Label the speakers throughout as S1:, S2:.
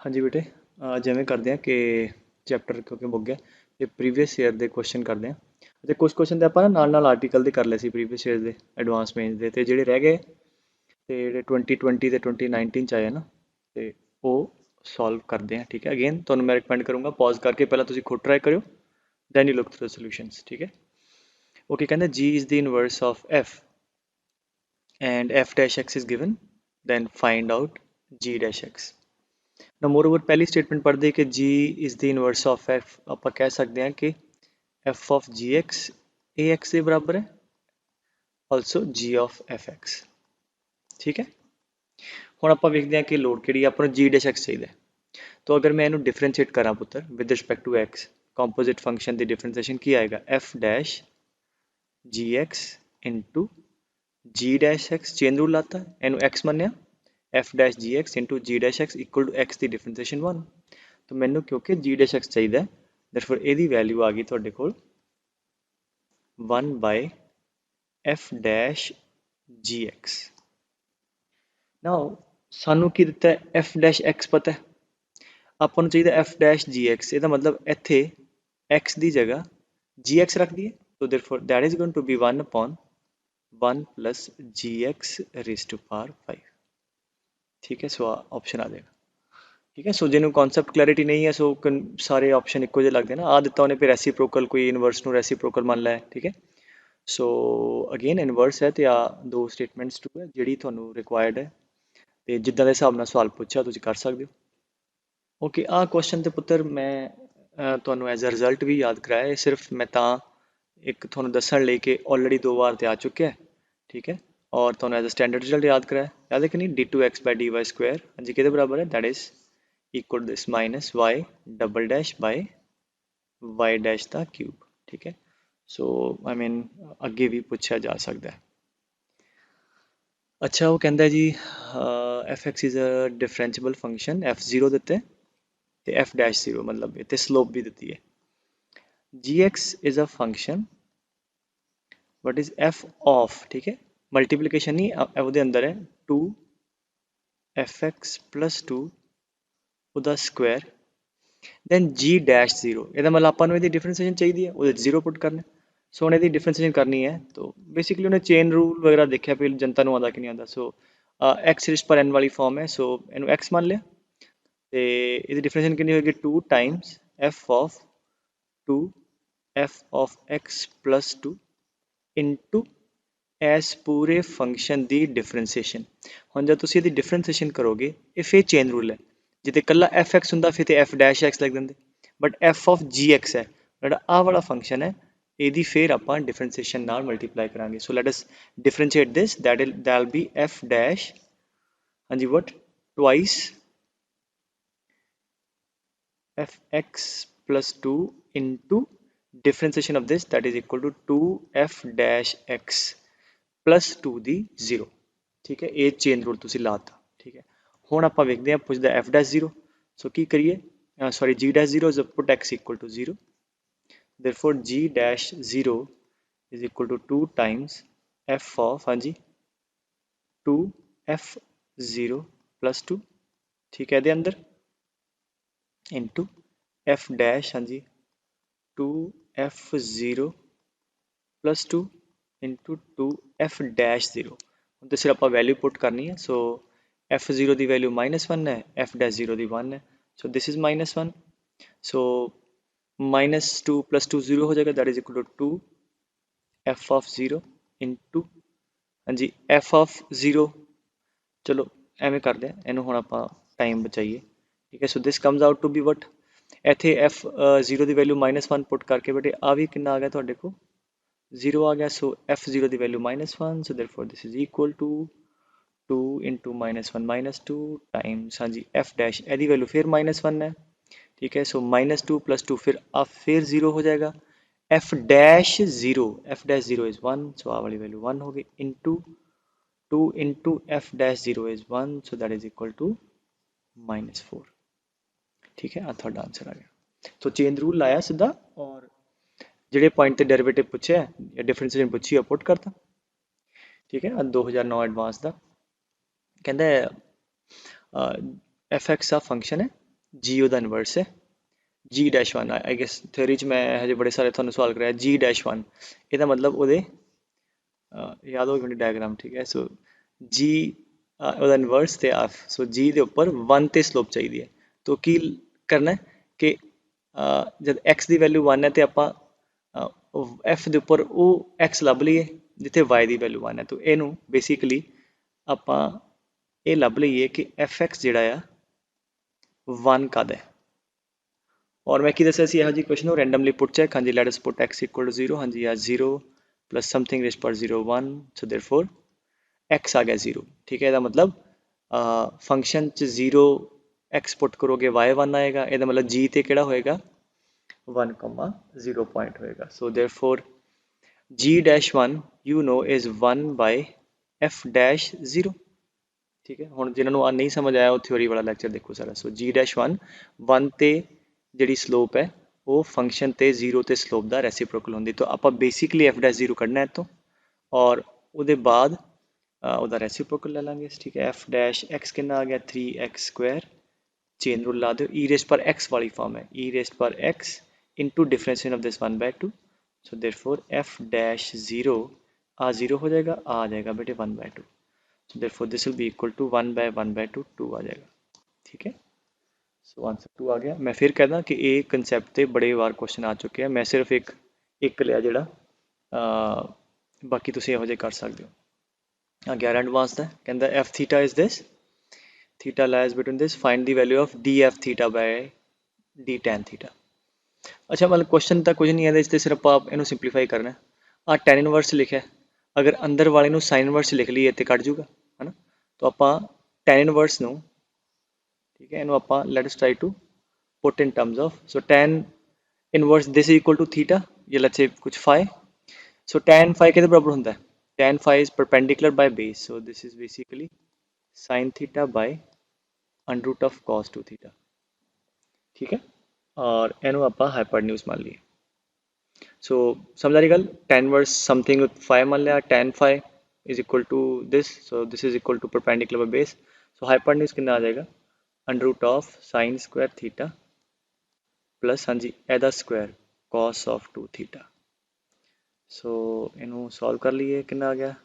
S1: हाँ जी बेटे, जिवें करते हैं कि चैप्टर क्योंकि मुक गया ਤੇ ਪ੍ਰੀਵੀਅਸ ਈਅਰ ਦੇ ਕੁਐਸਚਨ ਕਰਦੇ ਹਾਂ ਤੇ ਕੁਝ ਕੁਐਸਚਨ ਤੇ ਆਪਾਂ ਨਾਲ ਆਰਟੀਕਲ ਦੇ ਕਰ ਲਏ ਸੀ ਪ੍ਰੀਵੀਅਸ ਈਅਰ ਦੇ ਐਡਵਾਂਸ ਮੇਨਸ ਦੇ ਤੇ ਜਿਹੜੇ ਰਹਿ ਗਏ ਤੇ ਜਿਹੜੇ 2020 ਤੇ 2019 ਚ ਆਏ ਨਾ ਤੇ ਉਹ ਸੋਲਵ ਕਰਦੇ ਹਾਂ। ਠੀਕ ਹੈ, ਅਗੇਨ ਤੁਹਾਨੂੰ ਮੈਂ ਰਿਕਮੈਂਡ ਕਰੂੰਗਾ ਪੌਜ਼ ਕਰਕੇ ਪਹਿਲਾਂ ਤੁਸੀਂ ਖੁਦ ਟਰਾਈ ਕਰਿਓ, then you look through the solutions. ਠੀਕ ਹੈ, ਓਕੇ। ਕਹਿੰਦਾ g is the inverse of f and f dash x is given, then find out g dash x। ਨਾ ਮੋਰਓਵਰ ਪਹਿਲੀ ਸਟੇਟਮੈਂਟ ਪੜ੍ਹਦੇ ਕਿ g is the inverse of f, ਆਪਾਂ ਕਹਿ ਸਕਦੇ ਹਾਂ ਕਿ f of gx ax ਦੇ ਬਰਾਬਰ ਹੈ, ਆਲਸੋ g of fx। ਠੀਕ ਹੈ, ਹੁਣ ਆਪਾਂ ਵੇਖਦੇ ਹਾਂ ਕਿ ਲੋੜ ਕਿਹੜੀ ਆਪਾਂ ਨੂੰ g dash x ਚਾਹੀਦਾ ਹੈ। ਤਾਂ ਅਗਰ ਮੈਂ ਇਹਨੂੰ ਡਿਫਰੈਂਸ਼ੀਏਟ ਕਰਾਂ ਪੁੱਤਰ with respect to x, composite function ਦੀ ਡਿਫਰੈਂਸ਼ੀਏਸ਼ਨ ਕੀ ਆਏਗਾ, f dash gx into g dash x, chain rule ਲਾਤਾ ਇਹਨੂੰ x ਮੰਨਿਆ, f dash gx into g dash x equal to x the differentiation 1। ਤਾਂ ਮੈਨੂੰ ਕਿਉਂਕਿ g dash x ਚਾਹੀਦਾ, ਦਰਫੋਰ ਇਹਦੀ ਵੈਲਿਊ ਆ ਗਈ ਤੁਹਾਡੇ ਕੋਲ 1 by f dash gx। ਨਾਓ ਸਾਨੂੰ ਕੀ ਦਿੱਤਾ ਹੈ, f dash x ਪਤਾ ਹੈ, ਆਪਾਂ ਨੂੰ ਚਾਹੀਦਾ f dash gx, ਇਹਦਾ ਮਤਲਬ ਇੱਥੇ x ਦੀ ਜਗ੍ਹਾ gx ਰੱਖ ਦਈਏ, so therefore that is going to be 1 upon 1 plus gx raised to power 5। ਠੀਕ ਹੈ, ਸੋ ਆਪਸ਼ਨ ਆ ਜਾਏਗਾ। ਠੀਕ ਹੈ, ਸੋ ਜਿਹਨੂੰ ਕਨਸੈਪਟ ਕਲੈਰਿਟੀ ਨਹੀਂ ਹੈ ਸੋ ਸਾਰੇ ਆਪਸ਼ਨ ਇੱਕੋ ਜਿਹੇ ਲੱਗਦੇ ਨਾ, ਆ ਦਿੱਤਾ ਉਹਨੇ ਫਿਰ ਰੈਸੀਪ੍ਰੋਕਲ, ਕੋਈ ਇਨਵਰਸ ਨੂੰ ਰੈਸੀਪ੍ਰੋਕਲ ਮੰਨ ਲਿਆ। ਠੀਕ ਹੈ, ਸੋ ਅਗੇਨ ਇਨਵਰਸ ਹੈ ਤੇ ਆ ਦੋ ਸਟੇਟਮੈਂਟਸ ਟੂ ਹੈ ਜਿਹੜੀ ਤੁਹਾਨੂੰ ਰਿਕੁਆਇਰਡ ਹੈ ਤੇ ਜਿੱਦਾਂ ਦੇ ਹਿਸਾਬ ਨਾਲ ਸਵਾਲ ਪੁੱਛਿਆ ਤੁਸੀਂ ਕਰ ਸਕਦੇ ਹੋ। ਓਕੇ, ਆਹ ਕੁਐਸਚਨ ਤੇ ਪੁੱਤਰ ਮੈਂ ਤੁਹਾਨੂੰ ਐਜ਼ ਅ ਰਿਜ਼ਲਟ ਵੀ ਯਾਦ ਕਰਾਇਆ, ਇਹ ਸਿਰਫ ਮੈਂ ਤਾਂ ਇੱਕ ਤੁਹਾਨੂੰ ਦੱਸਣ ਲਈ ਕਿ ਆਲਰੇਡੀ 2 ਵਾਰ ਤੇ ਆ ਚੁੱਕਿਆ। ਠੀਕ ਹੈ, ਔਰ ਤੁਹਾਨੂੰ ਐਜ਼ ਅ ਸਟੈਂਡਰਡ ਰਿਜ਼ਲਟ ਯਾਦ ਕਰਾਇਆ, ਯਾਦ ਹੈ ਕਿ ਨਹੀਂ, d2x by dy square ਹਾਂਜੀ ਕਿਹਦੇ ਬਰਾਬਰ ਹੈ, that is equal to this minus y double dash by y dash the cube. ਠੀਕ ਹੈ, ਸੋ ਆਈ ਮੀਨ ਅੱਗੇ ਵੀ ਪੁੱਛਿਆ ਜਾ ਸਕਦਾ ਹੈ। ਅੱਛਾ, ਉਹ ਕਹਿੰਦਾ ਜੀ fx is a differentiable function, f0 ਦਿੱਤੇ ਤੇ f dash 0 ਮਤਲਬ ਇੱਥੇ ਸਲੋਪ ਵੀ ਦਿੱਤੀ ਹੈ। gx is a function what is f of, ਠੀਕ ਹੈ, ਮਲਟੀਪਲੀਕੇਸ਼ਨ ਨਹੀਂ ਉਹਦੇ ਅੰਦਰ ਹੈ 2 fx plus 2 ਉਹਦਾ ਸਕੁਆਇਰ ਦੈਨ g dash 0, ਇਹਦਾ ਮਤਲਬ ਆਪਾਂ ਨੂੰ ਇਹਦੀ ਡਿਫਰੈਂਸ਼ੀਏਸ਼ਨ ਚਾਹੀਦੀ ਹੈ, ਉਹਦੇ 0 ਪੁੱਟ ਕਰਨਾ। ਸੋ ਹੁਣ ਇਹਦੀ ਡਿਫਰੈਂਸ਼ੀਏਸ਼ਨ ਕਰਨੀ ਹੈ ਤਾਂ ਬੇਸਿਕਲੀ ਉਹਨੇ ਚੇਨ ਰੂਲ ਵਗੈਰਾ ਦੇਖਿਆ ਵੀ ਜਨਤਾ ਨੂੰ ਆਉਂਦਾ ਕਿ ਨਹੀਂ ਆਉਂਦਾ। ਸੋ x ਰਿਸ ਪਰ n ਵਾਲੀ ਫਾਰਮ ਹੈ, ਸੋ ਇਹਨੂੰ x ਮੰਨ ਲਿਆ ਤੇ ਇਹਦੀ ਡਿਫਰੈਂਸ਼ੀਏਸ਼ਨ ਕਿੰਨੀ ਹੋਏਗੀ 2 Times f of 2 f of x plus 2 into ਇਸ ਪੂਰੇ ਫੰਕਸ਼ਨ ਦੀ ਡਿਫਰੈਂਸ਼ੀਏਸ਼ਨ। ਹੁਣ ਜਦ ਤੁਸੀਂ ਇਹਦੀ ਡਿਫਰੈਂਸ਼ੀਏਸ਼ਨ ਕਰੋਗੇ ਇਹ ਫਿਰ ਚੇਨ ਰੂਲ ਹੈ, ਜਿੱਤੇ ਇਕੱਲਾ ਐਫ ਐਕਸ ਹੁੰਦਾ ਫਿਰ ਤੇ ਐਫ ਡੈਸ਼ ਐਕਸ ਲਿਖ ਦਿੰਦੇ, but F of g X ਹੈ ਜਿਹੜਾ ਆਹ ਵਾਲਾ ਫੰਕਸ਼ਨ ਹੈ, ਇਹਦੀ ਫਿਰ ਆਪਾਂ ਡਿਫਰੈਂਸ਼ੀਏਸ਼ਨ ਨਾਲ ਮਲਟੀਪਲਾਈ ਕਰਾਂਗੇ। So let us differentiate this, that will be f dash ਹਾਂਜੀ what twice f x plus 2 into differentiation of this that is equal to 2f dash x plus 2 ਦੀ 0। ਠੀਕ ਹੈ, ਇਹ ਚੇਨ ਰੂਲ ਤੁਸੀਂ ਲਾਤਾ। ਠੀਕ ਹੈ, ਹੁਣ ਆਪਾਂ ਵੇਖਦੇ ਹਾਂ ਪੁੱਛਦਾ f dash 0, ਸੋ ਕੀ ਕਰੀਏ, sorry g dash 0 is put x equal to 0, therefore g dash 0 is equal to 2 times f of ਹਾਂਜੀ 2f0 plus 2। ਠੀਕ ਹੈ, ਇਹਦੇ ਅੰਦਰ into f dash ਹਾਂਜੀ 2f0 plus 2 into 2f dash 0। ਹੁਣ ਤੇ ਸਿਰ ਆਪਾਂ ਵੈਲਿਊ ਪੁੱਟ ਕਰਨੀ ਹੈ, ਸੋ f0 ਦੀ ਵੈਲਿਊ -1 ਹੈ, f dash 0 ਦੀ 1 ਹੈ, ਸੋ ਦਿਸ ਇਜ਼ -1, ਸੋ -2 plus 2 0 ਹੋ ਜਾਏਗਾ, that is equal to 2 f of 0 into ਹਾਂਜੀ f of 0। ਚਲੋ ਐਵੇਂ ਕਰਦੇ ਹਾਂ ਇਹਨੂੰ, ਹੁਣ ਆਪਾਂ ਟਾਈਮ ਬਚਾਈਏ। ਠੀਕ ਹੈ, ਸੋ ਦਿਸ ਕਮਜ਼ ਆਊਟ ਟੂ ਬੀ ਵਟ, ਇੱਥੇ f0 ਦੀ ਵੈਲਿਊ -1 ਪੁੱਟ ਕਰਕੇ ਬੇਟੇ ਆ ਵੀ ਕਿੰਨਾ ਆ ਗਿਆ ਤੁਹਾਡੇ ਕੋਲ 0 ਆ ਗਿਆ, ਸੋ f0 the value -1, so therefore this is equal to 2 into -1 -2 Times ਹਾਂਜੀ f dash, ਇਹਦੀ ਵੈਲਿਊ ਫਿਰ -1 ਹੈ। ਠੀਕ ਹੈ, ਸੋ -2 plus 2 ਫਿਰ 0 ਹੋ ਜਾਏਗਾ, f dash 0 is 1, ਸੋ ਆਹ ਵਾਲੀ ਵੈਲਿਊ 1 ਹੋ ਗਈ, into 2 into f dash 0 is 1, so that is equal to -4। ਠੀਕ ਹੈ, ਆ ਤੁਹਾਡਾ ਆਨਸਰ ਆ ਗਿਆ। ਸੋ ਚੇਨ ਰੂਲ ਲਾਇਆ ਸਿੱਧਾ, ਔਰ ਜਿਹੜੇ ਪੁਆਇੰਟ ਤੇ ਡੈਰੀਵੇਟਿਵ ਪੁੱਛਿਆ ਜਾਂ ਡਿਫਰੈਂਸ਼ੀਏਸ਼ਨ ਪੁੱਛੀ ਆ ਪੁੱਟ ਕਰਤਾ। ਠੀਕ ਹੈ, 2009 ਐਡਵਾਂਸ ਦਾ ਕਹਿੰਦਾ ਐਫ ਐਕਸ ਆ ਫੰਕਸ਼ਨ ਹੈ जी ਉਹਦਾ ਇਨਵਰਸ ਹੈ ਜੀ ਡੈਸ਼ 1 आई गेस थ्योरी च मैं हजे बड़े सारे ਤੁਹਾਨੂੰ सवाल कराया जी डैश 1 ਇਹਦਾ मतलब ਉਹਦੇ याद हो गई डायग्राम ठीक है सो जी ਉਹਦਾ ਇਨਵਰਸ ਤੇ ਹਾਫ ਸੋ जी ਦੇ ਉੱਪਰ 1 ਤੇ ਸਲੋਪ ਚਾਹੀਦੀ ਹੈ तो ਕੀ ਕਰਨਾ ਹੈ ਕਿ ਜਦ x ਦੀ ਵੈਲਿਊ 1 ਹੈ ਤੇ ਆਪਾਂ f ਦੇ ਉੱਪਰ ਉਹ x ਲੱਭ ਲਈਏ ਜਿੱਥੇ y ਦੀ ਵੈਲਿਊ 1 ਹੈ तो ਇਹਨੂੰ ਬੇਸਿਕਲੀ ਆਪਾਂ ਇਹ ਲੱਭ ਲਈਏ ਕਿ fx ਜਿਹੜਾ ਆ 1 ਕਦ ਹੈ और मैं की दसिया सी ਇਹੋ ਜਿਹੀ ਕੁਐਸਚਨ ਨੂੰ ਰੈਂਡਮਲੀ ਪੁੱਟ ਚੈੱਕ ਹਾਂਜੀ let us put x equal to 0 ਹਾਂਜੀ ਆ 0 प्लस समथिंग रेज पर 0 1 सो देयरफॉर x आ गया 0 ठीक है ਇਹਦਾ मतलब फंक्शन च 0 x पुट करोगे y 1 आएगा ਇਹਦਾ मतलब g ਤੇ ਕਿਹੜਾ ਹੋਏਗਾ 1 0 पॉइंट होएगा so therefore g dash 1 you know is 1 by f dash 0 ठीक है ਹੁਣ ਜਿਨ੍ਹਾਂ ਨੂੰ ਆ ਨਹੀਂ ਸਮਝ ਆਇਆ ਉਹ ਥਿਉਰੀ ਵਾਲਾ ਲੈਕਚਰ ਦੇਖੋ ਸਾਰਾ ਸੋ g dash 1 1 ਤੇ ਜਿਹੜੀ ਸਲੋਪ ਹੈ ਉਹ ਫੰਕਸ਼ਨ ਤੇ 0 ਤੇ ਸਲੋਪ ਦਾ ਰੈਸੀਪ੍ਰੋਕਲ ਹੁੰਦੀ ਤਾਂ ਆਪਾਂ ਬੇਸਿਕਲੀ f dash 0 ਕੱਢਣਾ ਇੱਥੋਂ ਔਰ ਉਹਦੇ ਬਾਅਦ ਉਹਦਾ ਰੈਸੀਪ੍ਰੋਕਲ ਲੈ ਲਾਂਗੇ ਠੀਕ ਹੈ f dash x ਕਿੰਨਾ ਆ ਗਿਆ 3x square चेन रूल ला दो e रेस्ट पर x वाली फॉर्म है e रेस्ट पर x into differentiation of this 1/2 so therefore f dash 0 आ 0 हो जाएगा आ जाएगा बेटे 1/2 so therefore this will be equal to 1/1/2 2 आ जाएगा ठीक है सो आंसर 2 आ गया मैं फिर कहदा कि ये कंसैप्ट ते बड़े बार क्वेश्चन आ चुके हैं मैं सिर्फ एक लिया जेड़ा बाकी तुसीं इहो जिहे कर सकदे हो 11 एडवांस दा कहंदा f theta is this theta lies between this find the value of df theta by d tan theta अच्छा मतलब क्वेश्चन ਤਾਂ ਕੁਝ ਨਹੀਂ ਹੈ ਇਹਦੇ ਤੇ ਸਿਰਫ ਆਪ ਇਹਨੂੰ ਸਿੰਪਲੀਫਾਈ ਕਰਨਾ ਹੈ ਆ tan ਇਨਵਰਸ ਲਿਖਿਆ ਅਗਰ ਅੰਦਰ ਵਾਲੇ ਨੂੰ sin ਇਨਵਰਸ ਲਿਖ ਲਈਏ ਤੇ ਕੱਟ ਜੂਗਾ ਹੈਨਾ ਤਾਂ ਆਪਾਂ tan ਇਨਵਰਸ ਨੂੰ ਠੀਕ ਹੈ ਇਹਨੂੰ ਆਪਾਂ let us try to put in terms of so tan inverse this is equal to theta ये let's say कुछ phi so tan phi कितने बराबर होता है tan phi is perpendicular by base so this is basically sin theta by under root of cos 2 theta ठीक है और ਇਹਨੂੰ ਆਪਾਂ ਹਾਈਪਰਨਿਊਜ਼ ਮੰਨ ਲਈਏ ਸੋ ਸਮਝ ਆ ਰਹੀ ਗੱਲ tan वर्स समथिंग phi मान लिया tan phi is equal to this so this is equal to perpendicular by base so hypotenuse कितना आ जाएगा under root of sin square theta plus हाँ जी ਇਹਦਾ square cos of 2 theta so ਇਹਨੂੰ solve कर लिए कितना आ गया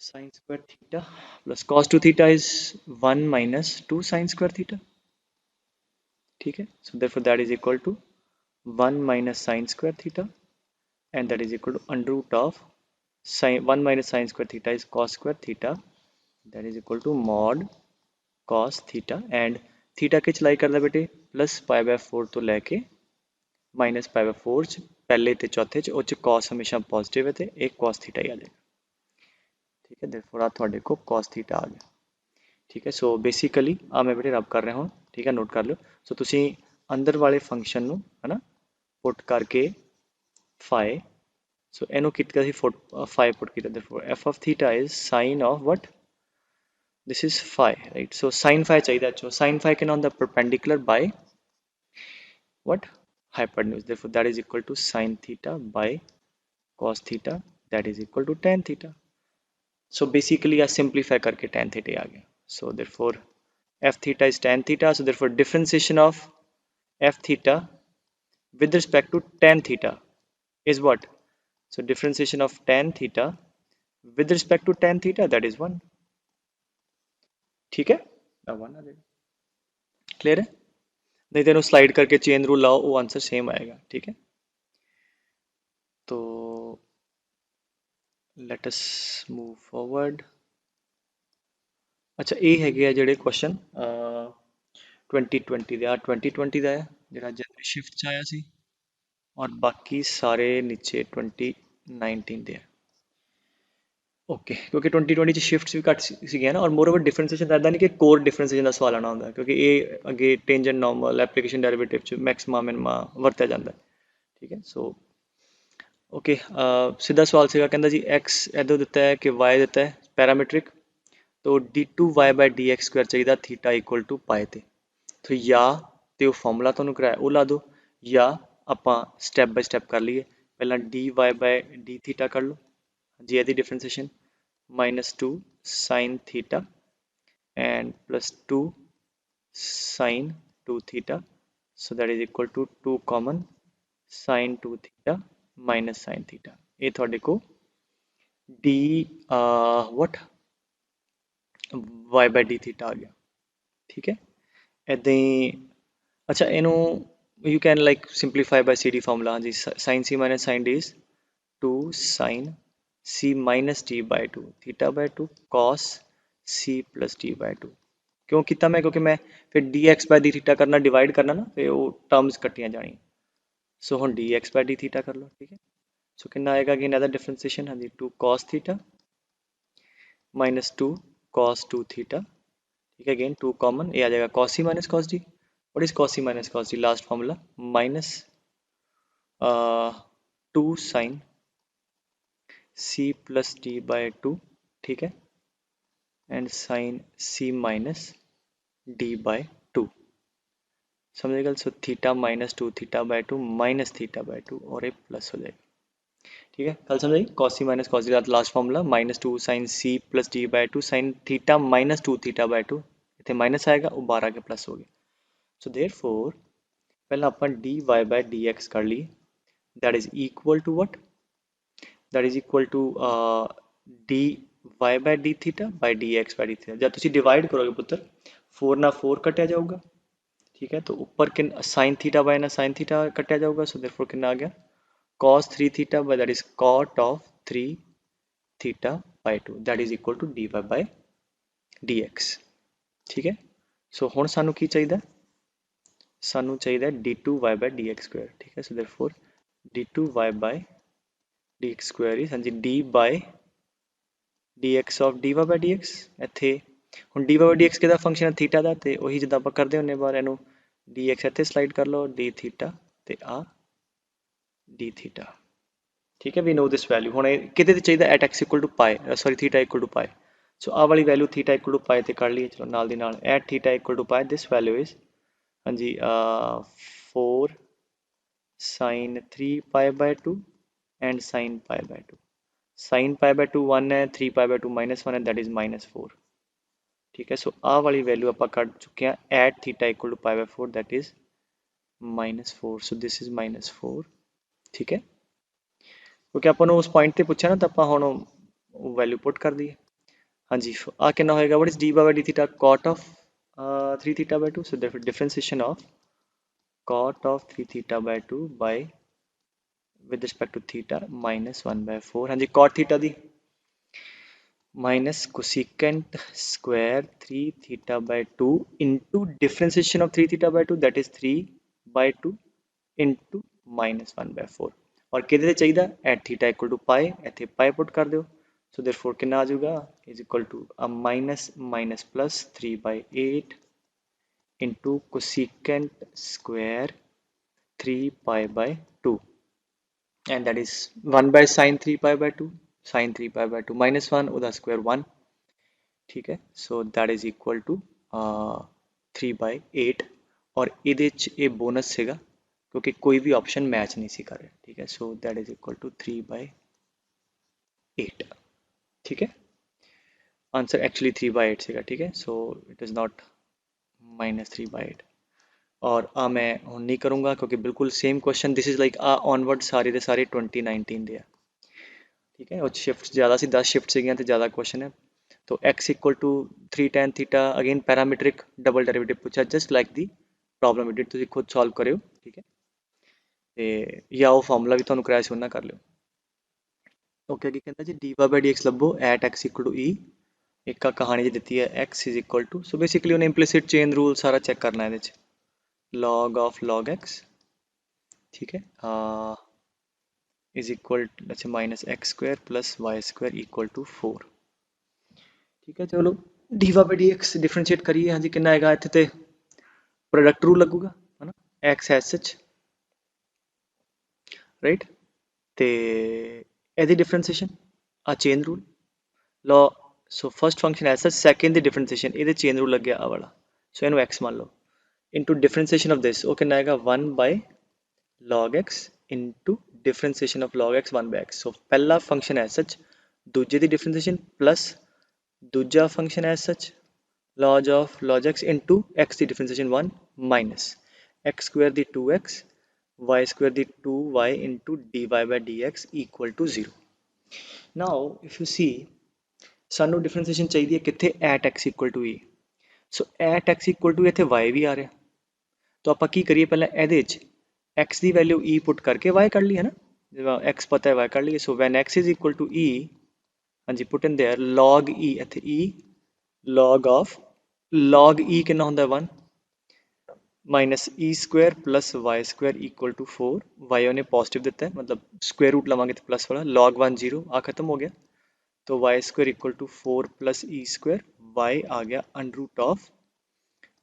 S1: sin square theta plus cos 2 theta is 1 minus 2 sin square theta ठीक है so therefore that is equal to 1 minus sin square theta and that is equal to under root of sin 1 minus sin square theta is cos square theta that is equal to mod cos theta and theta के चलाई करदा बेटे plus pi by 4 तो लेके minus pi by 4 च पहले ते चौथे च ਉਹ ਚ cos हमेशा पॉजिटिव है ते एक cos theta ही आ जाएगा ठीक है therefore आ ਤੁਹਾਡੇ को cos theta आ गया ठीक है सो बेसिकली आ मैं बेटे रब कर रहा हूँ ठीक है नोट कर लो सो तुसी अंदर वाले फंक्शन ਨੂੰ है ना पुट करके phi सो ਇਹਨੂੰ ਕੀਤਾ ਸੀ phi पुट ਕੀਤਾ therefore f of theta is sin of what this is phi right so sin phi ਚਾਹੀਦਾ ਚੋ sin phi ਕਿੰਨਾ ਹੁੰਦਾ perpendicular by what hypotenuse therefore that is equal to sin theta by cos theta that is equal to tan theta so basically I simplify करके tan theta आ गया so therefore f theta is tan theta so therefore differentiation of f theta with respect to tan theta is what so differentiation of tan theta with respect to tan theta that is 1 ठीक है now 1 आ जाएगा clear है नहीं तो slide करके chain rule लाओ वो answer same आएगा ठीक है तो let us move forward अच्छा ਇਹ ਹੈਗੇ ਆ ਜਿਹੜੇ ਕੁਐਸਚਨ 2020 ਦੇ ਆ 2020 ਦਾ ਹੈ ਜਿਹੜਾ ਜਨਵਰੀ ਸ਼ਿਫਟ ਚ ਆਇਆ ਸੀ ਔਰ ਬਾਕੀ ਸਾਰੇ ਨੀਚੇ 2019 ਦੇ ਆ ਓਕੇ ਕਿਉਂਕਿ 2020 ਚ ਸ਼ਿਫਟਸ ਵੀ ਘੱਟ ਸੀਗੀਆਂ ਨਾ ਔਰ ਮੋਰ ਓਵਰ ਡਿਫਰੈਂਸ਼ੀਏਸ਼ਨ ਇੱਦਾਂ ਨਹੀਂ ਕਿ ਕੋਰ ਡਿਫਰੈਂਸ਼ੀਏਸ਼ਨ ਦਾ ਸਵਾਲ ਆਉਣਾ ਹੁੰਦਾ ਕਿਉਂਕਿ ਇਹ ਅੱਗੇ ਟੈਂਜੈਂਟ ਨਾਰਮਲ ਐਪਲੀਕੇਸ਼ਨ ਡੈਰੀਵੇਟਿਵ ਚ ਮੈਕਸਿਮਾ ਮਿਨੀਮਾ ਵਰਤਿਆ ਜਾਂਦਾ ਠੀਕ ਹੈ ਸੋ ਓਕੇ ਸਿੱਧਾ ਸਵਾਲ ਸੀਗਾ ਕਹਿੰਦਾ ਜੀ x ਇੱਧਰ ਦਿੱਤਾ ਹੈ ਕਿ y ਦਿੱਤਾ ਹੈ ਪੈਰਾਮੀਟ੍ਰਿਕ तो d2y by dx स्क्वायर चाहिए थीटा इक्वल टू पाए थे तो या तो फॉर्मूला तुहानूं कराया वो ला दो या आपां स्टैप बाय स्टैप कर लीए पहला dy by d थीटा कर लो जी ਇਹਦੀ differentiation -2 sin theta and +2 sine 2 theta, so that is equal to 2 common sine 2 theta minus sine theta। ਇਹ ਤੁਹਾਡੇ ਕੋ d what y by d theta ਆ ਗਿਆ। ਠੀਕ ਹੈ, ਏਦਾਂ ਹੀ ਅੱਛਾ ਇਹਨੂੰ you can like simplify by CD formula। ਹਾਂਜੀ sin c minus sin d is 2 sin c minus d by 2 theta by 2 cos c plus d by 2। ਕਿਉਂ ਕੀਤਾ ਮੈਂ, ਕਿਉਂਕਿ ਮੈਂ ਫਿਰ dx by d theta ਕਰਨਾ, ਡਿਵਾਈਡ ਕਰਨਾ ਨਾ, ਫਿਰ ਉਹ ਟਰਮਸ ਕੱਟੀਆਂ ਜਾਣੀਆਂ। ਸੋ ਹੁਣ dx by d theta ਕਰ ਲਓ। ਠੀਕ ਹੈ, ਸੋ ਕਿੰਨਾ ਆਏਗਾ ਅਗੇਨ ਇਹਦਾ ਡਿਫਰੈਂਸੀਏਸ਼ਨ, ਹਾਂਜੀ 2 cos theta minus 2 cos 2 theta। ठीक है, अगेन 2 कॉमन, ये आ जाएगा cos c minus cos d। what is cos c minus cos d? Last formula minus 2 sin c plus d by 2। ठीक है, and sin c minus d by 2। समझेगा, so theta minus 2 theta by 2 minus theta by 2 और ये plus हो जाएगा। ठीक है, कल समझ cos c minus cos d last formula minus 2 sin c plus d by 2 sin theta minus 2 theta by 2, इतने माइनस आएगा वो 12 के प्लस हो गया। सो देयरफॉर पहले अपन dy by dx कर लिए, that is equal to what? that is equal to dy by d theta by dx by d theta। जब तुसी डिवाइड करोगे पुत्र 4 ना 4 कटिया जाऊगा। ठीक है, तो ऊपर किन साइन थीटा बाय ना साइन थीटा कटिया जाऊगा। सो देयरफॉर कितना आ गया cos 3 theta by that is cot of 3 theta by 2 that is equal to dy by dx। ठीक है, सो हुण सानू की चाहिए, सानू चाहिए d2y by dx स्क्वायर। ठीक है, so therefore d2y by dx square is, हाँ जी, d by dx of dy by dx। ਇੱਥੇ ਹੁਣ dy by dx ਕਿਹਦਾ ਫੰਕਸ਼ਨ ਹੈ, ਥੀਟਾ ਦਾ, ਤੇ ਉਹੀ ਜਿੱਦਾਂ ਆਪਾਂ ਕਰਦੇ ਹੁੰਨੇ ਬਾਰ ਇਹਨੂੰ dx ਇੱਥੇ ਸਲਾਈਡ ਕਰ ਲਓ d ਥੀਟਾ ਤੇ ਆ d ਥੀਟਾ। ਠੀਕ ਹੈ, ਵੀ ਨੋ ਦਿਸ ਵੈਲਿਊ। ਹੁਣ ਇਹ ਕਿਤੇ ਤੇ ਚਾਹੀਦਾ at x equal to pi, sorry theta equal to pi. So ਆਹ ਵਾਲੀ value theta equal to pi ਤੇ ਕਰ ਲਈਏ। ਚਲੋ ਨਾਲ ਦੀ ਨਾਲ at theta equal to pi this value is, ਹਾਂਜੀ 4 sin 3 pi by 2 and sin pi by 2। sin pi by 2 1 है, 3 पाई बाय 2 -1 है, दैट इज -4। ठीक है, सो आ वाली वैल्यू आप कट चुके हैं at theta equal to pi by 4 that is -4। So this is -4। ठीक है, क्योंकि अपन उस पॉइंट पे पूछा ना, तो आप हुण वैल्यू पुट कर दी। हाँ जी, आ कितना होएगा, what is d by d theta cot of 3 theta by 2। So differentiation of cot of 3 theta by 2 by with respect to theta minus 1 by 4। हाँ जी, cot theta the minus cosecant square 3 theta by 2 into differentiation of 3 theta by 2 that is 3 by 2 into minus 1 by 4। और किधर चाहिए at theta equal to pi, इतने pi put कर दो। so therefore कितना आ जाएगा is equal to a minus minus plus 3 by 8 into cosecant square 3 pi by 2 and that is 1 by sin 3 pi by 2 sin 3 pi by 2 minus 1 ਉਹਦਾ square 1। ठीक है, so that is equal to 3 by 8 और ਇਹਦੇ ਚ ਇਹ bonus ਸੀਗਾ ਕਿਉਂਕਿ ਕੋਈ ਵੀ ਆਪਸ਼ਨ ਮੈਚ ਨਹੀਂ ਸੀ ਕਰ ਰਿਹਾ। ठीक है, so that is equal to 3 by 8। ठीक है, आंसर एक्चुअली 3 by 8 ਸੀਗਾ। ठीक है, so it is not -3 by 8। और आ मैं ਹੁਣ नहीं करूँगा क्योंकि बिल्कुल same question this is like आ ऑनवर्ड सारे ਦੇ ਸਾਰੇ 2019 ਦੇ ਆ। ठीक है, और शिफ्ट ज़्यादा सी 10 शिफ्ट से तो ज़्यादा क्वेश्चन है। तो x equal to 3 tan theta again parametric double derivative पूछा just like the problem we did, तुम खुद सॉल्व करो। ठीक है, ਤੇ ਜਾਂ ਉਹ ਫਾਰਮੂਲਾ ਵੀ ਤੁਹਾਨੂੰ ਕਰਾਇਆ ਸੀ ਉਹਨਾਂ ਕਰ ਲਿਓ। ਓਕੇ, ਕੀ ਕਹਿੰਦਾ ਜੀ dy by dx ਲੱਭੋ at x equal to e। ਇੱਕ ਆ ਕਹਾਣੀ ਜੀ ਦਿੱਤੀ ਹੈ x is equal to, so basically ਉਹਨੇ ਇੰਪਲੀਸਿਟ ਚੇਨ ਰੂਲ ਸਾਰਾ ਚੈੱਕ ਕਰਨਾ ਇਹਦੇ ਚ log of log x। ठीक है, is equal to let's say minus x square plus y square equal to 4। ठीक है, चलो dy by dx डिफरेंशिएट करिए। हाँ जी, कितना आएगा इत्थे ते प्रोडक्ट रूल लगूगा है ना, x एज सच राइट, ते ਇਹਦੀ डिफरेंशिएशन आ चेन रूल लॉ। So first function as such, second दी डिफरेंशिएशन ਇਹਦੇ चेन रूल लग गया आ वाला। सो ਇਹਨੂੰ x मान लो इनटू डिफरेंशिएशन ऑफ दिस, वो कितना आएगा 1 by log x into differentiation of log x 1 by x। So पहला फंक्शन एज सच, दूजे दी डिफरेंशिएशन प्लस दूजा function as such log x into x ਦੀ differentiation 1 minus x square the 2x y square the 2y into dy by dx equal to 0. Now if you see ਸਾਨੂੰ differentiation ਚਾਹੀਦੀ ਹੈ ਕਿੱਥੇ at x equal to e. So at x equal to ਇੱਥੇ y ਵੀ ਆ ਰਿਹਾ, ਤਾਂ ਆਪਾਂ ਕੀ ਕਰੀਏ ਪਹਿਲਾਂ ਇਹਦੇ ਵਿੱਚ x ਦੀ ਵੈਲਿਊ e ਪੁੱਟ ਕਰਕੇ y ਕੱਢ ਲਈਏ ਨਾ, ਜਿਵੇਂ x ਪਤਾ ਹੈ y ਕੱਢ ਲਈਏ. ਸੋ when x is equal to e, ਹਾਂਜੀ ਪੁੱਟ ਇਨ देयर log e, ਇੱਥੇ e log e ਕਿੰਨਾ ਹੁੰਦਾ 1 minus e square plus y square equal to 4. y ਉਹਨੇ ਪੋਜ਼ਿਟਿਵ ਦਿੱਤਾ ਹੈ, ਮਤਲਬ ਸਕੁਅਰ ਰੂਟ ਲਵਾਂਗੇ ਤੇ ਪਲੱਸ ਵਾਲਾ log 1 0 ਆ ਖਤਮ ਹੋ ਗਿਆ, तो y square equal to 4 plus e square, y आ गया under root of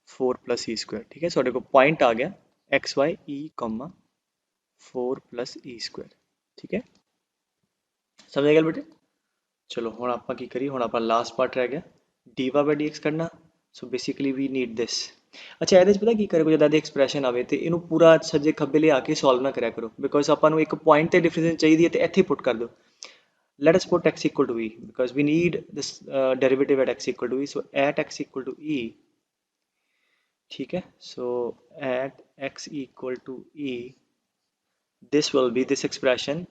S1: 4 plus e square. ठीक है, सो देखो पॉइंट आ गया एक्स वाई ई कॉमा 4 plus e square. ठीक है, समझ गए बेटे. चलो ਹੁਣ ਆਪਾਂ ਕੀ ਕਰੀਏ, ਹੁਣ ਆਪਾਂ ਲਾਸਟ ਪਾਰਟ ਰਹਿ ਗਿਆ dy by dx ਕਰਨਾ. ਸੋ ਬੇਸਿਕਲੀ ਵੀ ਨੀਡ ਦਿਸ. ਅੱਛਾ ਇਹਦੇ ਚ ਪਤਾ ਕੀ ਕਰੇ, ਕੋਈ ਇਦਾਂ ਦੀ ਐਕਸਪ੍ਰੈਸ਼ਨ ਆਵੇ ਤੇ ਇਹਨੂੰ ਪੂਰਾ ਸੱਜੇ ਖੱਬੇ ਲਿਆ ਕੇ ਸੋਲਵ ਨਾ ਕਰਿਆ ਕਰੋ, ਬਿਕੋਜ਼ ਆਪਾਂ ਨੂੰ ਇੱਕ ਪੁਆਇੰਟ ਤੇ ਡਿਫਰੈਂਸ ਚਾਹੀਦੀ ਹੈ ਤੇ ਇੱਥੇ ਪੁੱਟ ਕਰ ਦਿਓ. Let us put x equal to e because we need this derivative at x equal to e. So at x equal to e, ठीक है, so at x equal to e, this will be this expression.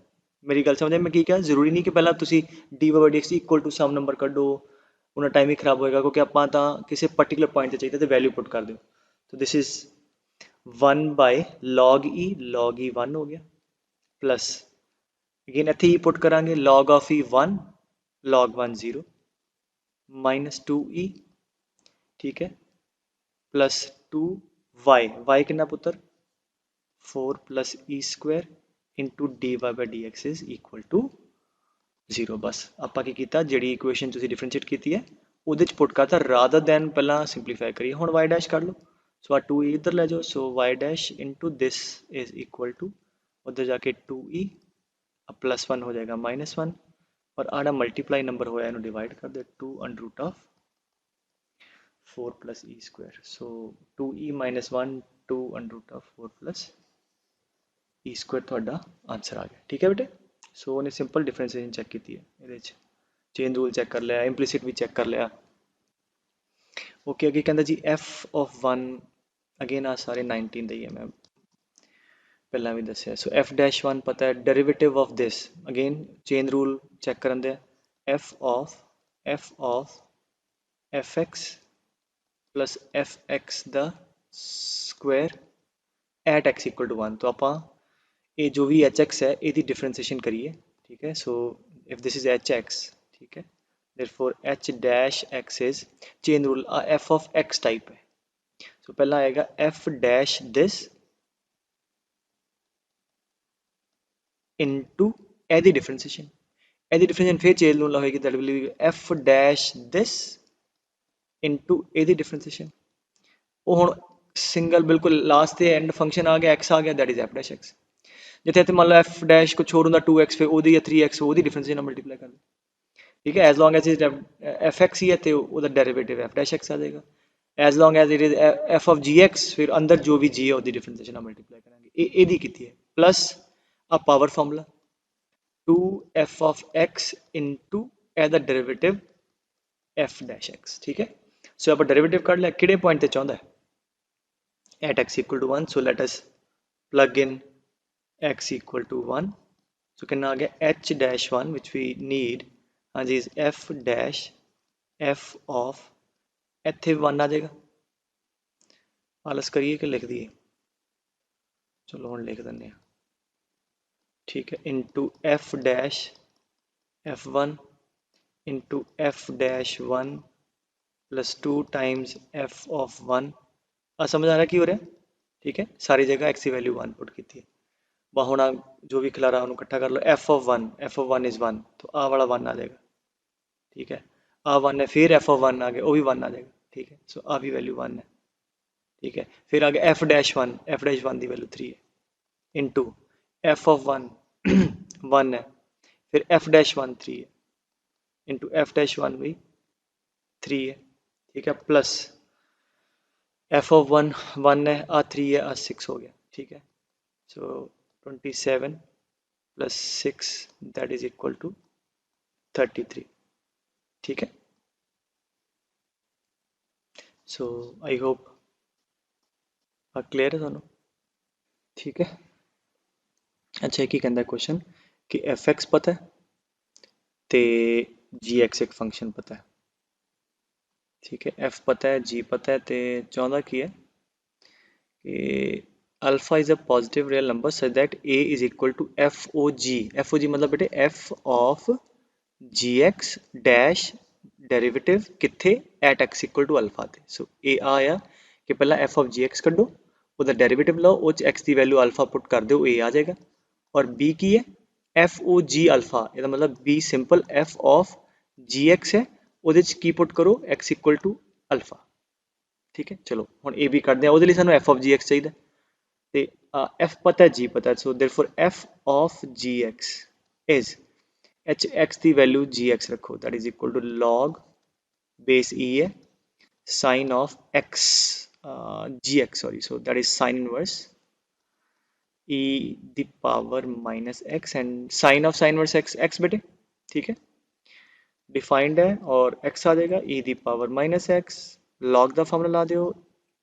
S1: मेरी गल समझे मैं की क्या, ਜ਼ਰੂਰੀ ਨਹੀਂ ਕਿ ਪਹਿਲਾਂ ਤੁਸੀਂ dy by dx equal to some number ਕੱਢੋ, ਉਹਨਾਂ ਟਾਈਮ ਹੀ ਖਰਾਬ ਹੋਏਗਾ, ਕਿਉਂਕਿ ਆਪਾਂ ਤਾਂ ਕਿਸੇ ਪਾਰਟਿਕੂਲਰ ਪੁਆਇੰਟ ਤੇ ਚਾਹੀਦਾ ਤੇ ਵੈਲਿਊ ਪੁੱਟ ਕਰ ਦਿਓ. so this is 1 by log e 1 ਹੋ ਗਿਆ plus again ਇੱਥੇ ਹੀ ਪੁੱਟ ਕਰਾਂਗੇ log of e 1 log 1 0 minus 2e, ठीक है, plus 2y कितना पुत्र 4 plus e square into dy by dx is equal to 0. बस ਆਪਾਂ ਕੀ ਕੀਤਾ, ਜਿਹੜੀ ਇਕੁਏਸ਼ਨ ਤੁਸੀਂ ਡਿਫਰੈਂਸ਼ੀਏਟ ਕੀਤੀ ਹੈ ਉਹਦੇ ਚ ਪੁੱਟ ਕਰਤਾ ਰਾਦਰ ਦੈਨ ਪਹਿਲਾਂ ਸਿੰਪਲੀਫਾਈ ਕਰੀਏ. ਹੁਣ y ਡੈਸ਼ ਕੱਢ ਲਓ, ਸੋ ਆ 2e ਇੱਧਰ ਲੈ ਜਾਓ, ਸੋ y dash into this is equal to उधर जाके 2e प्लस 1 हो जाएगा -1, और आड़ा मल्टीप्लाई नंबर होया इन्हों डिवाइड कर दे 2 under root of 4 plus e square. So 2e minus 1 2 under root of 4 plus e square ਤੁਹਾਡਾ आंसर आ गया. ठीक है बेटे, सो उन्हें सिंपल डिफरेंशिएशन चेक की है, ये चेन रूल चेक कर लिया, इंप्लिसिट भी चेक कर लिया. ओके अगे कहता जी f of 1, अगेन आ सारे 19 दे ही है, मैं पहला भी दसिया. सो f dash 1 पता है, derivative of this again chain rule check करन दे, f of fx plus fx the square at x equal to 1. तो आप ये जो भी hx है ये डिफरेंशिएशन करिए. ठीक है, so if this is hx, ठीक है, therefore h dash x is chain rule f of x type है. सो पहला आएगा f dash this into एदी डिफरेंशिएशन फिर चेन रूल होएगी, that will be f dash this into एदी डिफरेंशिएशन. वो हुण सिंगल बिल्कुल लास्ट ते एंड फंक्शन आ गया x आ गया, that is f dash x. जिथे इत्थे मान लो f dash कुछ होर हुंदा 2x, फिर ओदी या 3x ओदी डिफरेंशिएशन मल्टीप्लाई कर दो. ठीक है, as long as it fx ही है तो ओदा डेरिवेटिव f dash x आ जाएगा. As long as it is f of gx, फिर अंदर जो भी g है ओदी डिफरेंशिएशन मल्टीप्लाई करांगे. एदी कीती है प्लस आ power formula 2f of x into एदा डेरिवेटिव f dash x. ठीक है, सो आप डेरिवेटिव कर लिया, किहड़े पॉइंट ते चाहुंदा है at x equal to 1. so let us plug in x equal to 1. so कितना आ गया h dash 1 which we need, हाँ जी, is f dash f of इत्थे 1 आ जाएगा. आलस करिए कि लिख दिए, चलो हम लिख दें. ठीक है, into f dash f1 into f dash 1 plus 2 times f of 1. समझ आ रहा की हो रहा है. ठीक है, सारी जगह x की वैल्यू 1 पुट की थी. होना जो भी खिला रहा उन्होंने इकट्ठा कर लो. f of 1 इज 1, तो आ वाला 1 आ जाएगा. ठीक है, आ 1 है, फिर f of 1 आ गया, वो भी 1 आ जाएगा. ठीक है, सो आ भी वैल्यू 1 है. ठीक है, फिर आगे f dash 1 की वैल्यू 3 है इंटू f of 1 1 है, फिर f dash 1 3 है इंटू f dash 1 भी 3 है. ठीक है, प्लस f of 1 1 है, आ 3 है, आ 6 हो गया. ठीक है, so 27 plus 6 that is equal to 33. ठीक है, सो आई होप क्लियर है ਤੁਹਾਨੂੰ ठीक है। अच्छा की कहता है क्वेश्चन कि एफ एक्स पता है तो जी एक्स एक फंक्शन पता है। ठीक है, एफ पता है जी पता है तो चाहता की है कि alpha is a positive real number such that a is equal to f o g मतलब बेटे f of g x dash derivative कितने at x equal to alpha ते। सो ए आया कि पहला एफ ऑफ जी एक्स कड्डो ਉਹਦਾ ਡੈਰੀਵੇਟਿਵ ਲਓ ਉਹ ਚ x ਦੀ ਵੈਲਿਊ ਅਲਫਾ ਪੁੱਟ ਕਰ ਦਿਓ a ਆ ਜਾਏਗਾ ਔਰ b ਕੀ ਹੈ ਐਫ ਓ ਜੀ ਅਲਫਾ ਇਹਦਾ ਮਤਲਬ b simple F of g X ਹੈ ਉਹਦੇ ਚ ਕੀ ਪੁੱਟ ਕਰੋ x ਇਕੁਅਲ ਟੂ ਅਲਫਾ। ਠੀਕ ਹੈ ਚਲੋ ਹੁਣ a b ਕਰਦੇ ਆ ਉਹਦੇ ਲਈ ਸਾਨੂੰ f ਆਫ ਜੀ ਐਕਸ ਚਾਹੀਦਾ ਤੇ f ਪਤਾ ਹੈ g ਪਤਾ ਹੈ so therefore f of g x is h x की वैल्यू जी एक्स रखो that is equal to log base e है sine of x g x sorry so that is sine inverse e the power minus x and sine inverse x बेटे। ठीक है defined है और x आ जाएगा e the power minus x log का formula ला दो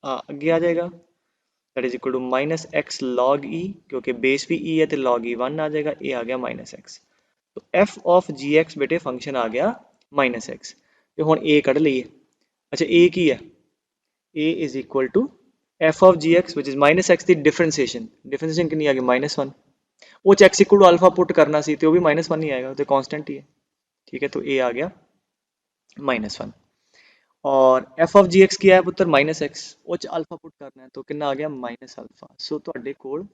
S1: अगे आ जाएगा that is equal to minus x log e क्योंकि बेस भी ई है तो लॉग ई वन आ जाएगा ए आ गया माइनस एक्स तो एफ ऑफ जी एक्स बेटे फंक्शन आ गया माइनस एक्स तो हम ए कढ़ लीए। अच्छा ए की है a is equal to f of g x which is minus x की डिफरेंशिएशन कितनी आ गई माइनस वन वो x equal to alpha put करना सी तो भी माइनस वन ही आएगा तो कॉन्स्टेंट ही है। ठीक है तो ए आ गया माइनस वन और एफ ऑफ जी एक्स की है पुत्र माइनस एक्स वो अल्फा पुट करना है तो कितना आ गया माइनस अल्फा सो तुहाडे कोल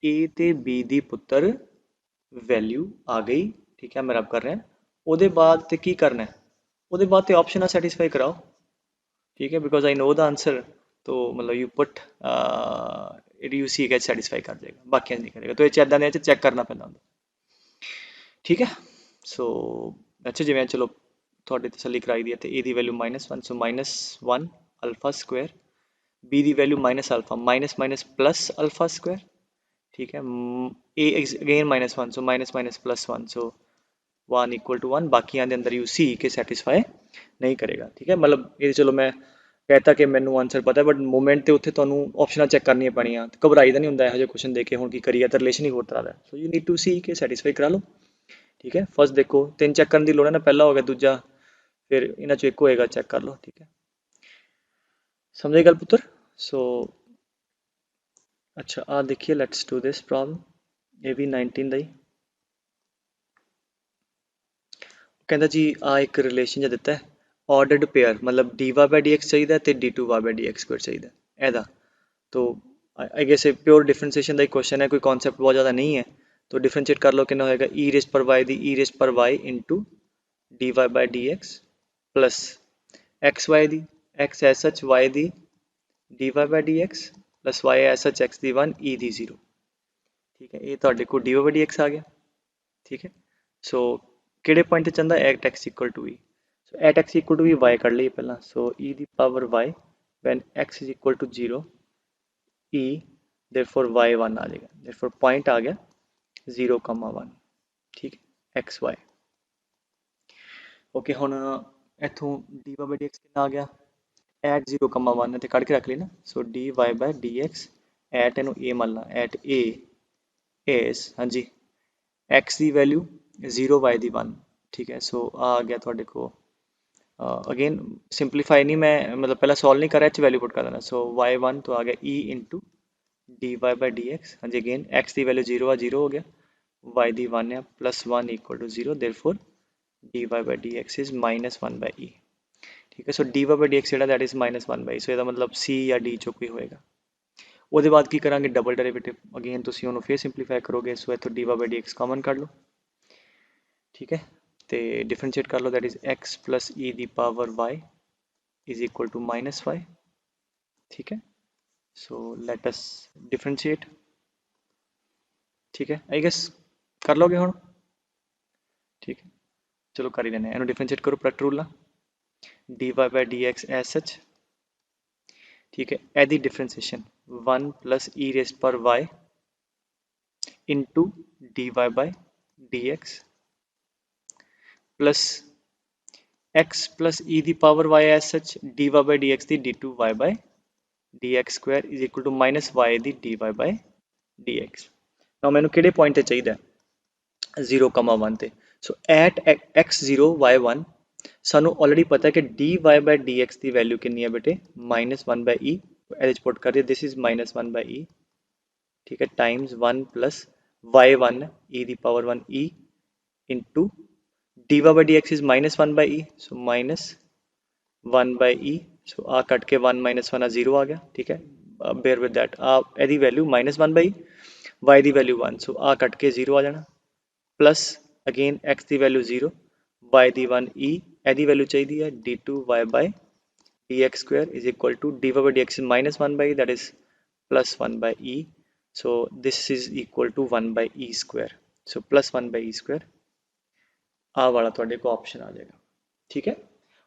S1: ए ते बी दी पुत्र वैल्यू आ गई। ठीक है मैं रब कर रहा ਉਹਦੇ बाद ਤੇ ਕੀ करना है ਉਹਦੇ बाद ਤੇ ऑप्शन आ सैटिस्फाई कराओ। ठीक है because I know the answer तो मतलब यू पुट यू सी के सैटिस्फाई कर देगा बाकी नहीं करेगा तो ये इदा ने चेक करना पैदा ਹੁੰਦਾ। ठीक है सो अच्छा जिवें चलो थोड़ी तसली कराई दी है तो ए दी value minus one so minus one alpha square b दी value minus alpha minus minus plus alpha square. ठीक है a again minus one so minus minus plus one so one equal to one बाकी के अंदर you see के satisfy नहीं करेगा। ठीक है मतलब ये चलो मैं कहता कि मैनू आंसर पता है बट मूवमेंट तो उत्थे तुहानू ऑप्शनां चैक करनियां पैणियां घबराई दा नहीं हुंदा इहो जिहे क्वेश्चन देख के हुण की करिए तो रिलेशन ही होर तरह दा सो यू नीड टू सी के सैटिस्फाई करा लो। ठीक है फर्स्ट देखो तीन चेक करने की लोड़ है ना पहला हो गया दूजा फिर इन्हां चों एक होएगा चेक कर लो। ठीक है समझे गल पुत्र सो अच्छा आ देखिए लेट्स डू दिस प्रॉब्लम ये भी 19 ਦਾ ही कहता जी आ एक रिलेशन जो दिता है ऑर्डर्ड पेयर मतलब d y by d x चाहिए तो d two y by d x square चाहिए एदा तो आई गेस प्योर डिफरेंशिएशन का ही क्वेश्चन है कोई कॉन्सैप्ट बहुत ज़्यादा नहीं है तो डिफरेंशिएट कर लो कि होएगा ई रेस पर वाई दी ई रेस पर y into d y by d x plus x y दी एक्स एस एच वाई दी d y by d x plus y s h x दी वन ई दी zero. ठीक है ये तो को d y by d x आ गया। ठीक है सो किहड़े पॉइंट चाहता at x equal to e so at x equal to e y कर ली पहला सो ई दी power y when x is equal to zero e therefore y one आ जाएगा देयरफॉर पॉइंट आ गया 0,1। ठीक है एक्स वाई ओके हुण इथों d y by d x कितना आ गया एट 0,1 इतने कढ़ के रख ली ना so d y by d x at इनू ए मान ला एट ए इज हाँ जी एक्स की वैल्यू 0 वाई दी वन। ठीक है सो आ गया थोड़े को अगेन सिंपलीफाई नहीं मैं मतलब पहला सॉल्व नहीं कर रहा वैल्यू पुट कर देना सो वाई वन तो आ गया e into d y by d x हाँ जी अगेन एक्स की वैल्यू जीरो आ जीरो हो गया वाई दी वन है plus one equal to zero therefore d y by d x is minus one by e. ठीक है so d y by d x जो that is minus one by so यदा मतलब सी या डी चो कोई होएगा ਉਹਦੇ बाद की करा डबल डेरिवेटिव अगेन तुम उन्होंने फिर सिंपलीफाई करोगे सो इतों d y by d x common कर लो। ठीक है तो डिफरेंशिएट कर लो that is x plus e दी power y is equal to minus y. ठीक है सो लेट अस डिफरेंशिएट। ठीक है आई गेस कर लोगे हुण। ठीक है चलो कर ही लेने इन्हों डिफरेंशिएट करो प्रोडक्ट रूल ना d y by d x as such. ठीक है एदी differentiation one plus e raise पर y into d y by d x plus x plus e ਦੀ ਪਾਵਰ y as such dy by dx ਦੀ d2y by dx square is equal to minus y ਦੀ dy by dx। now ਮੈਨੂੰ ਕਿਹੜੇ point ਤੇ ਚਾਹੀਦਾ 0, 1 ਤੇ। So at x0 y1 ਸਾਨੂੰ ਆਲਰੇਡੀ ਪਤਾ ਕਿ dy by dx the value ਕਿੰਨੀ ਹੈ ਬੇਟੇ -1 by e। ਇਹਦੇ ਚ ਪੁੱਟ ਕਰ ਦਿਓ ਦਿਸ ਇਜ਼ -1 by e, ठीक है, टाइम्स 1 प्लस y1 e ਦੀ power 1 e into dy by dx is -1 by e, so -1 by e, so ਆ ਕੱਟ ਕੇ 1 -1 ਆ 0 ਆ ਗਿਆ, ठीक है, bear with that। ਆ ਇਹਦੀ value -1 by e, y the value 1, so ਆ ਕੱਟ ਕੇ 0 ਆ ਜਾਣਾ, प्लस अगेन x ਦੀ ਵੈਲਿਊ 0, y ਦੀ 1 e, ਇਹਦੀ ਵੈਲਿਊ ਚਾਹੀਦੀ ਹੈ d2y by dx square is equal to dy by dx is -1 by e, that is +1 by e, so this is equal to 1 by e square, so +1 by e square ਆ ਵਾਲਾ ਤੁਹਾਡੇ ਕੋਲ option ਆ ਜਾਏਗਾ, ਠੀਕ ਹੈ।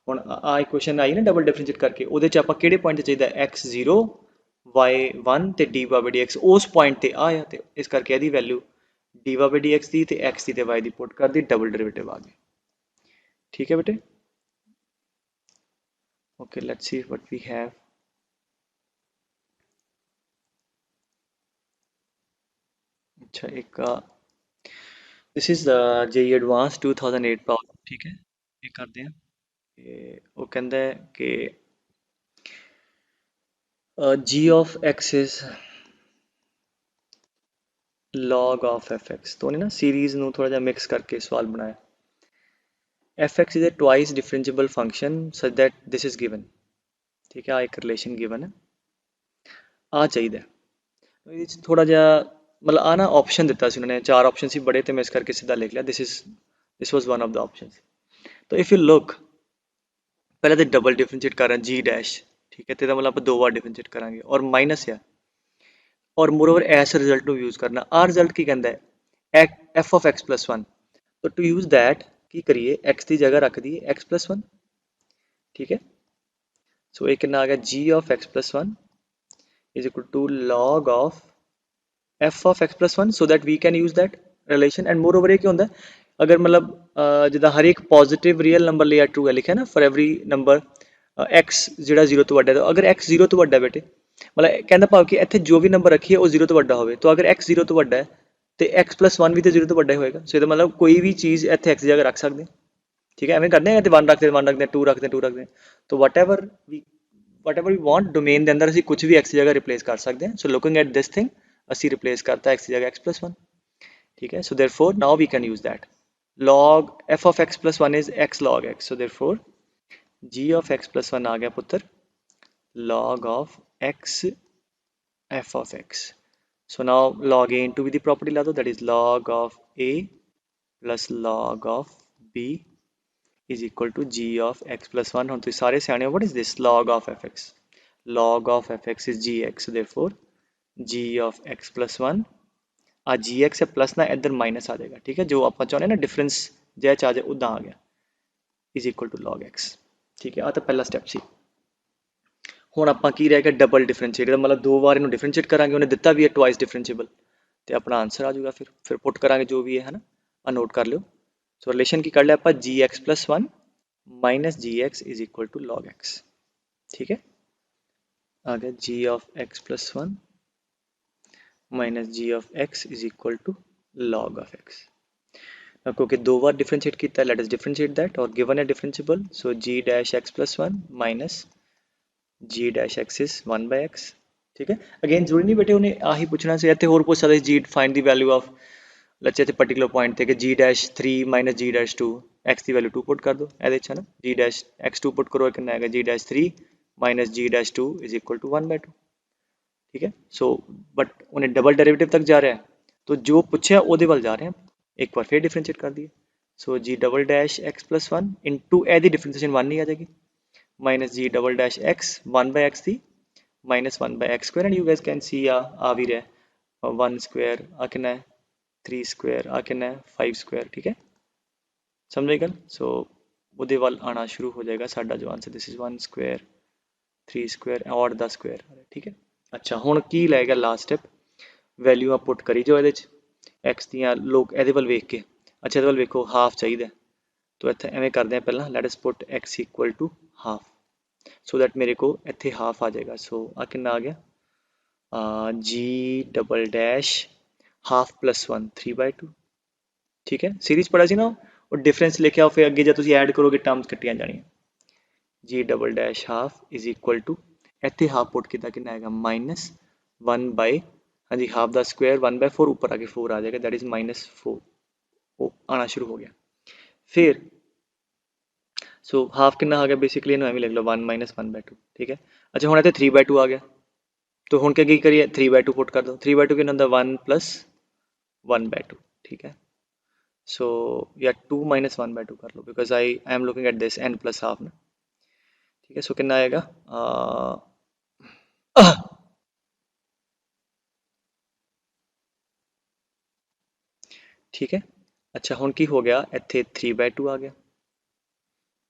S1: ਹੁਣ ਆ ਇਕੁਏਸ਼ਨ ਆਈ ਨਾ ਡਬਲ ਡਿਫਰੈਂਸ਼ੀਏਟ ਕਰਕੇ, ਉਹਦੇ ਚ ਆਪਾਂ ਕਿਹੜੇ ਪੁਆਇੰਟ ਤੇ ਚਾਹੀਦਾ x0 y1 ਤੇ dy by dx ਉਸ ਪੁਆਇੰਟ ਤੇ ਆਇਆ, ਤੇ ਇਸ ਕਰਕੇ ਇਹਦੀ ਵੈਲਿਊ dy by dx ਦੀ ਤੇ x ਦੀ ਤੇ y ਦੀ ਪੁੱਟ ਕਰ ਦੀ, ਡਬਲ ਡੈਰੀਵੇਟਿਵ ਆ ਗਈ, ਠੀਕ ਹੈ ਬੇਟੇ। okay, let's see what we have। अच्छा, एक this is JEE advance 2008 problem, ठीक है, ये करते हैं। वो कहता है कि g of x is log of fx, तो उन्हें ना सीरीज ਨੂੰ थोड़ा ਜਿਹਾ ਮਿਕਸ ਕਰਕੇ ਸਵਾਲ ਬਣਾਇਆ। fx is a twice differentiable function such that this is given, ठीक है, ਆ ਇੱਕ ਰਿਲੇਸ਼ਨ ਗਿਵਨ ਹੈ, ਆ ਚਾਹੀਦਾ ਇਹਦੇ ਵਿੱਚ ਥੋੜਾ ਜਿਹਾ मतलब आ ना ऑप्शन दिता सी उन्होंने, 4 ऑप्शन सी बड़े, तो मैं इस करके सीधा लिख लिया this was one of the options. तो इफ यू लुक पहले तो डबल डिफरेंशिएट कर रहे हैं जी डैश, ठीक है, तो मतलब आप 2 बार डिफरेंशिएट करांगे और माइनस है, और मोरओवर ऐस रिजल्ट को यूज करना। आ रिजल्ट की कहता है एफ ऑफ एक्स प्लस 1, तो टू यूज दैट की करिए एक्स की जगह रख दी एक्स प्लस 1, ठीक है। सो ये कितना आ गया g of x plus 1 is equal to log of f of x plus 1, so that we can use that relation। and moreover ये क्या होता है, अगर मतलब जिदा हर एक पॉजिटिव रियल नंबर लिया ट्रू है लिखा है ना, फॉर एवरी नंबर x ਜਿਹੜਾ 0 ਤੋਂ ਵੱਡਾ है, तो अगर x 0 ਤੋਂ ਵੱਡਾ बेटे मतलब कहना भाव कि ਇੱਥੇ जो भी नंबर रखी है वो 0 ਤੋਂ ਵੱਡਾ ਹੋਵੇ, तो अगर x 0 ਤੋਂ ਵੱਡਾ है तो x plus 1 भी तो 0 ਤੋਂ ਵੱਡਾ ही होएगा। सो ਇਹਦਾ मतलब कोई भी चीज़ ਇੱਥੇ x ਦੀ जगह रख सकते हैं, ठीक है, ਐਵੇਂ करते हैं, 1 रखते हैं 1 रखते हैं 2 रखते हैं 2 रखते हैं, तो whatever we want डोमेन ਦੇ अंदर ਅਸੀਂ कुछ भी x ਦੀ जगह रिप्लेस कर सकते हैं। So looking at this thing ਅਸੀਂ रिप्लेस करता x की जगह x plus 1, ठीक है। so therefore now we can use that log f of x plus 1 is x log x, so therefore g of x plus 1 आ गया पुत्र log of x f of x। so now log a into b the property ला दो, that is log of a plus log of b is equal to g of x plus 1। ਹੁਣ ਤੁਸੀਂ ਸਾਰੇ ਸਿਆਣੇ ਹੋ, what is this log of fx, log of fx is gx, so therefore g of x plus 1 आ g x है plus ना इधर minus आ जाएगा, ठीक है, जो आप चाहते हैं ना डिफरेंस जै चाह जाए उदा आ गया is equal to log x, ठीक है। आ तो पहला स्टैप सी। हुण आपां की रह गया डबल डिफरेंशिएट, मतलब 2 बार इन्हूं डिफरेंशिएट करांगे, उन्हें दिता भी है ट्वाइस डिफरेंशिएबल, तो अपना आंसर आ जाएगा, फिर पुट करांगे जो भी है ना, आ नोट कर लो। सो रिलेशन की कर लिया आपां g x plus 1 minus g x is equal to log x, ठीक है, आ गया g of x plus 1 minus g of x is equal to log of x. क्योंकि 2 बार डिफरेंशिएट किया, लेट अस डिफरेंशिएट दैट, और गिवन है differentiable, so g dash x plus 1 minus g dash x is 1 by x, ठीक है। Again जरूरी नहीं बेटे उन्हें आ ही पूछना से, इतने होर पूछ सकते जी find the value of let's say particular point थे कि g dash 3 minus g dash 2, x की वैल्यू 2 पुट कर दो ये ना, जी डैश एक्स 2 पुट करो कितना आएगा g dash 3 minus g dash 2 is equal to 1 by 2, ठीक है। सो बट उन्हें डबल डेरिवेटिव तक जा रहा है, तो जो पूछे ਉਹਦੇ ਵੱਲ जा रहे हैं, एक बार फिर डिफरेंशिएट कर दिए। So g double dash x plus 1 into ए दी डिफरेंशिएशन 1 नहीं आ जाएगी, minus g double dash x 1 by x थी minus 1 by x square, and you guys can see आ भी रहा 1 स्क्वायर आ कितना है 3 स्क्वायर आ कितना है 5 स्क्वायर, ठीक है, समझ गए। सो ਉਹਦੇ ਵੱਲ आना शुरू हो जाएगा साडा जो answer, this is 1 square 3 square और 10 स्क्वायर, ठीक है। अच्छा हुण की लगेगा लास्ट स्टेप, वैल्यू आप पुट करी जो ये एक्स दियाँ लोग ये वेख के, अच्छा ये वेखो हाफ चाहिए, तो इत्थे एवें करते हैं पहला, let us put x equal to half, so that मेरे को इत्थे हाफ आ जाएगा। सो आ कितना आ गया, g double dash half plus 1 3/2। ठीक है, सीरीज पढ़ा सी ना, और डिफरेंस लेके आओ, फिर अगे जब तुम ऐड करोगे टर्म्स कट्टियां जानियां। G double dash half is equal to, इत्थे हाफ पुट किया कितना आएगा -1/, हाँ जी हाफ द स्क्वायर 1/4, ऊपर आके 4 आ जाएगा, दैट इज -4। वो आना शुरू हो गया। फिर सो हाफ कितना आ गया, बेसिकली इन्हों एवं लिख लो 1 - 1/2। ठीक है, अच्छा हुण इत्थे 3/2 आ गया, तो हुण क्या की करिए 3/2 पुट कर दो। 3/2 कितना होंदा 1 + 1/2। ठीक है, सो या 2 - 1/2 कर लो, because I am looking at this n + half ना। ठीक है, सो कितना आएगा ठीक है, अच्छा हुण की हो गया, इत्थे 3/2 आ गया,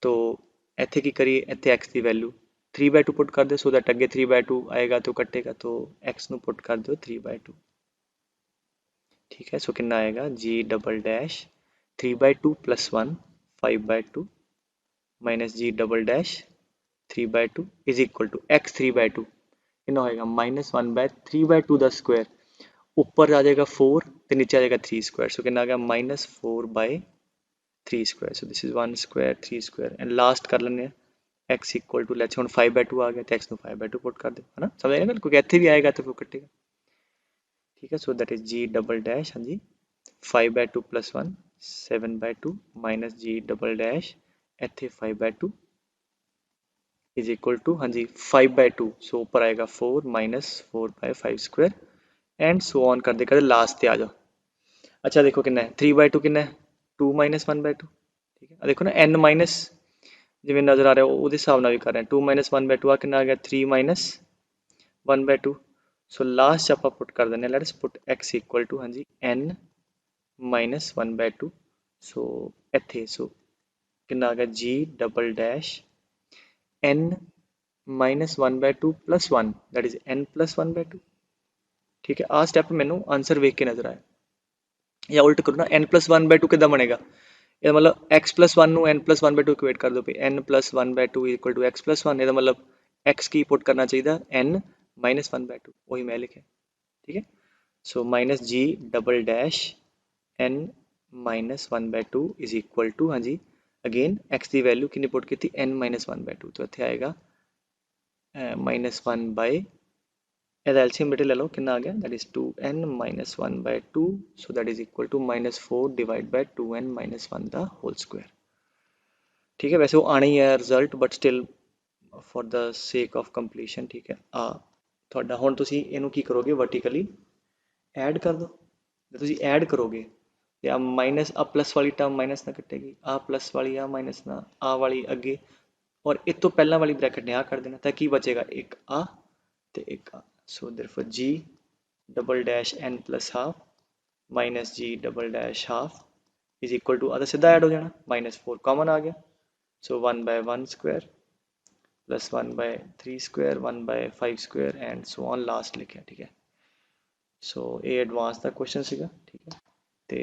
S1: तो इत्थे की करिए, इत्थे x की वैल्यू 3/2 पुट कर दो, सो दैट अगे 3/2 आएगा तो कटेगा, तो x ਨੂੰ पुट कर दो 3/2। ठीक है, सो कितना आएगा g double dash 3/2 + 1 5/2 minus g double dash 3/2 is equal to x 3/2 कितना होएगा -1/3/2 द स्क्वायर, ऊपर आ जाएगा 4 तो नीचे आ जाएगा 3 स्क्वायर, सो कितना आ गया -4/3 square. So this is 1 square 3 square, and last कर लेने x इक्वल टू लेट्स, हुण 5/2 आ गया तो x ਨੂੰ 5/2 पुट कर दो, है ना, समझ आएगा ना, क्योंकि इत्थे भी आएगा तो फिर कटेगा। ठीक है, so that is g double dash, हाँ जी 5/2 + 1 7/2 माइनस जी डबल डैश इत्थे 5/2 इज इक्वल टू, हाँ जी 5/2, सो ऊपर आएगा 4 - 4/5 स्क्वायर, एंड सो ऑन करते करते लास्ट पे आ जाओ। अच्छा देखो कितना है 3/2 कितना है 2 - 1/2। ठीक है, देखो ना n माइनस जिवें नज़र आ रहा है वो हिसाब नाल भी कर रहे हैं, 2 - 1/2 आ कितना आ गया 3 - 1/2। सो लास्ट आप पुट कर देने, let's put x equal to, हाँ जी n - 1/2। सो इत्थे सो कितना आ गया g double dash n - 1/2 + 1 that is n + 1/2। ठीक है, आ स्टैप मैनू आंसर वेख के नजर आया, या उल्ट करो ना n + 1/2 कितना बनेगा, ਇਹਦਾ मतलब x + 1 ਨੂੰ n + 1/2 ਇਕੁਏਟ ਕਰ ਦਿਓ, ਵੀ n + 1/2 = x + 1, ਇਹਦਾ मतलब x ਕੀ ਪੁੱਟ ਕਰਨਾ ਚਾਹੀਦਾ n - 1/2, ਉਹੀ ਮੈਂ ਲਿਖਿਆ। ਠੀਕ ਹੈ, so minus g double dash n - 1/2 is equal to, ਹਾਂਜੀ ਅਗੇਨ x ਦੀ ਵੈਲਿਊ ਕਿੰਨੀ ਪੁੱਟ ਕੀਤੀ n - 1/2, तो ਇੱਥੇ ਆਏਗਾ -1/, ਇਹਦਾ एलसीएम बेटे ले लो कितना आ गया, that is 2n - 1/2, so that is equal to -4 / 2n - 1 the whole square. ठीक है, वैसे वो आना ही है result, but still for the sake of completion. ठीक है, ਤੁਹਾਡਾ ਹੁਣ ਤੁਸੀਂ ਇਹਨੂੰ ਕੀ ਕਰੋਗੇ, ਵਰਟੀਕਲੀ ਐਡ ਕਰ ਦੋ। ਜੇ ਤੁਸੀਂ ਐਡ ਕਰੋਗੇ ਤੇ ਆ ਮਾਈਨਸ ਆ ਪਲੱਸ ਵਾਲੀ ਟਰਮ ਮਾਈਨਸ ਨਾਲ ਕੱਟੇਗੀ, ਆ ਪਲੱਸ ਵਾਲੀ ਆ ਮਾਈਨਸ ਨਾਲ ਆ ਵਾਲੀ ਅੱਗੇ, ਔਰ ਇਹ ਤੋਂ ਪਹਿਲਾਂ ਵਾਲੀ ਬ੍ਰੈਕਟ ਨੇ ਆ ਕਰ ਦੇਣਾ, ਤਾਂ ਕੀ ਬਚੇਗਾ ਇੱਕ ਆ ਤੇ ਇੱਕ ਆ। So therefore g double dash n + half minus g double dash half is equal to, आधा सीधा ऐड हो जाना, -4 कॉमन आ गया, so 1/1 square plus 1/3 square 1/5 square and so on last लिखा। ठीक है, सो ये एडवांस का क्वेश्चन सीगा। ठीक है, तो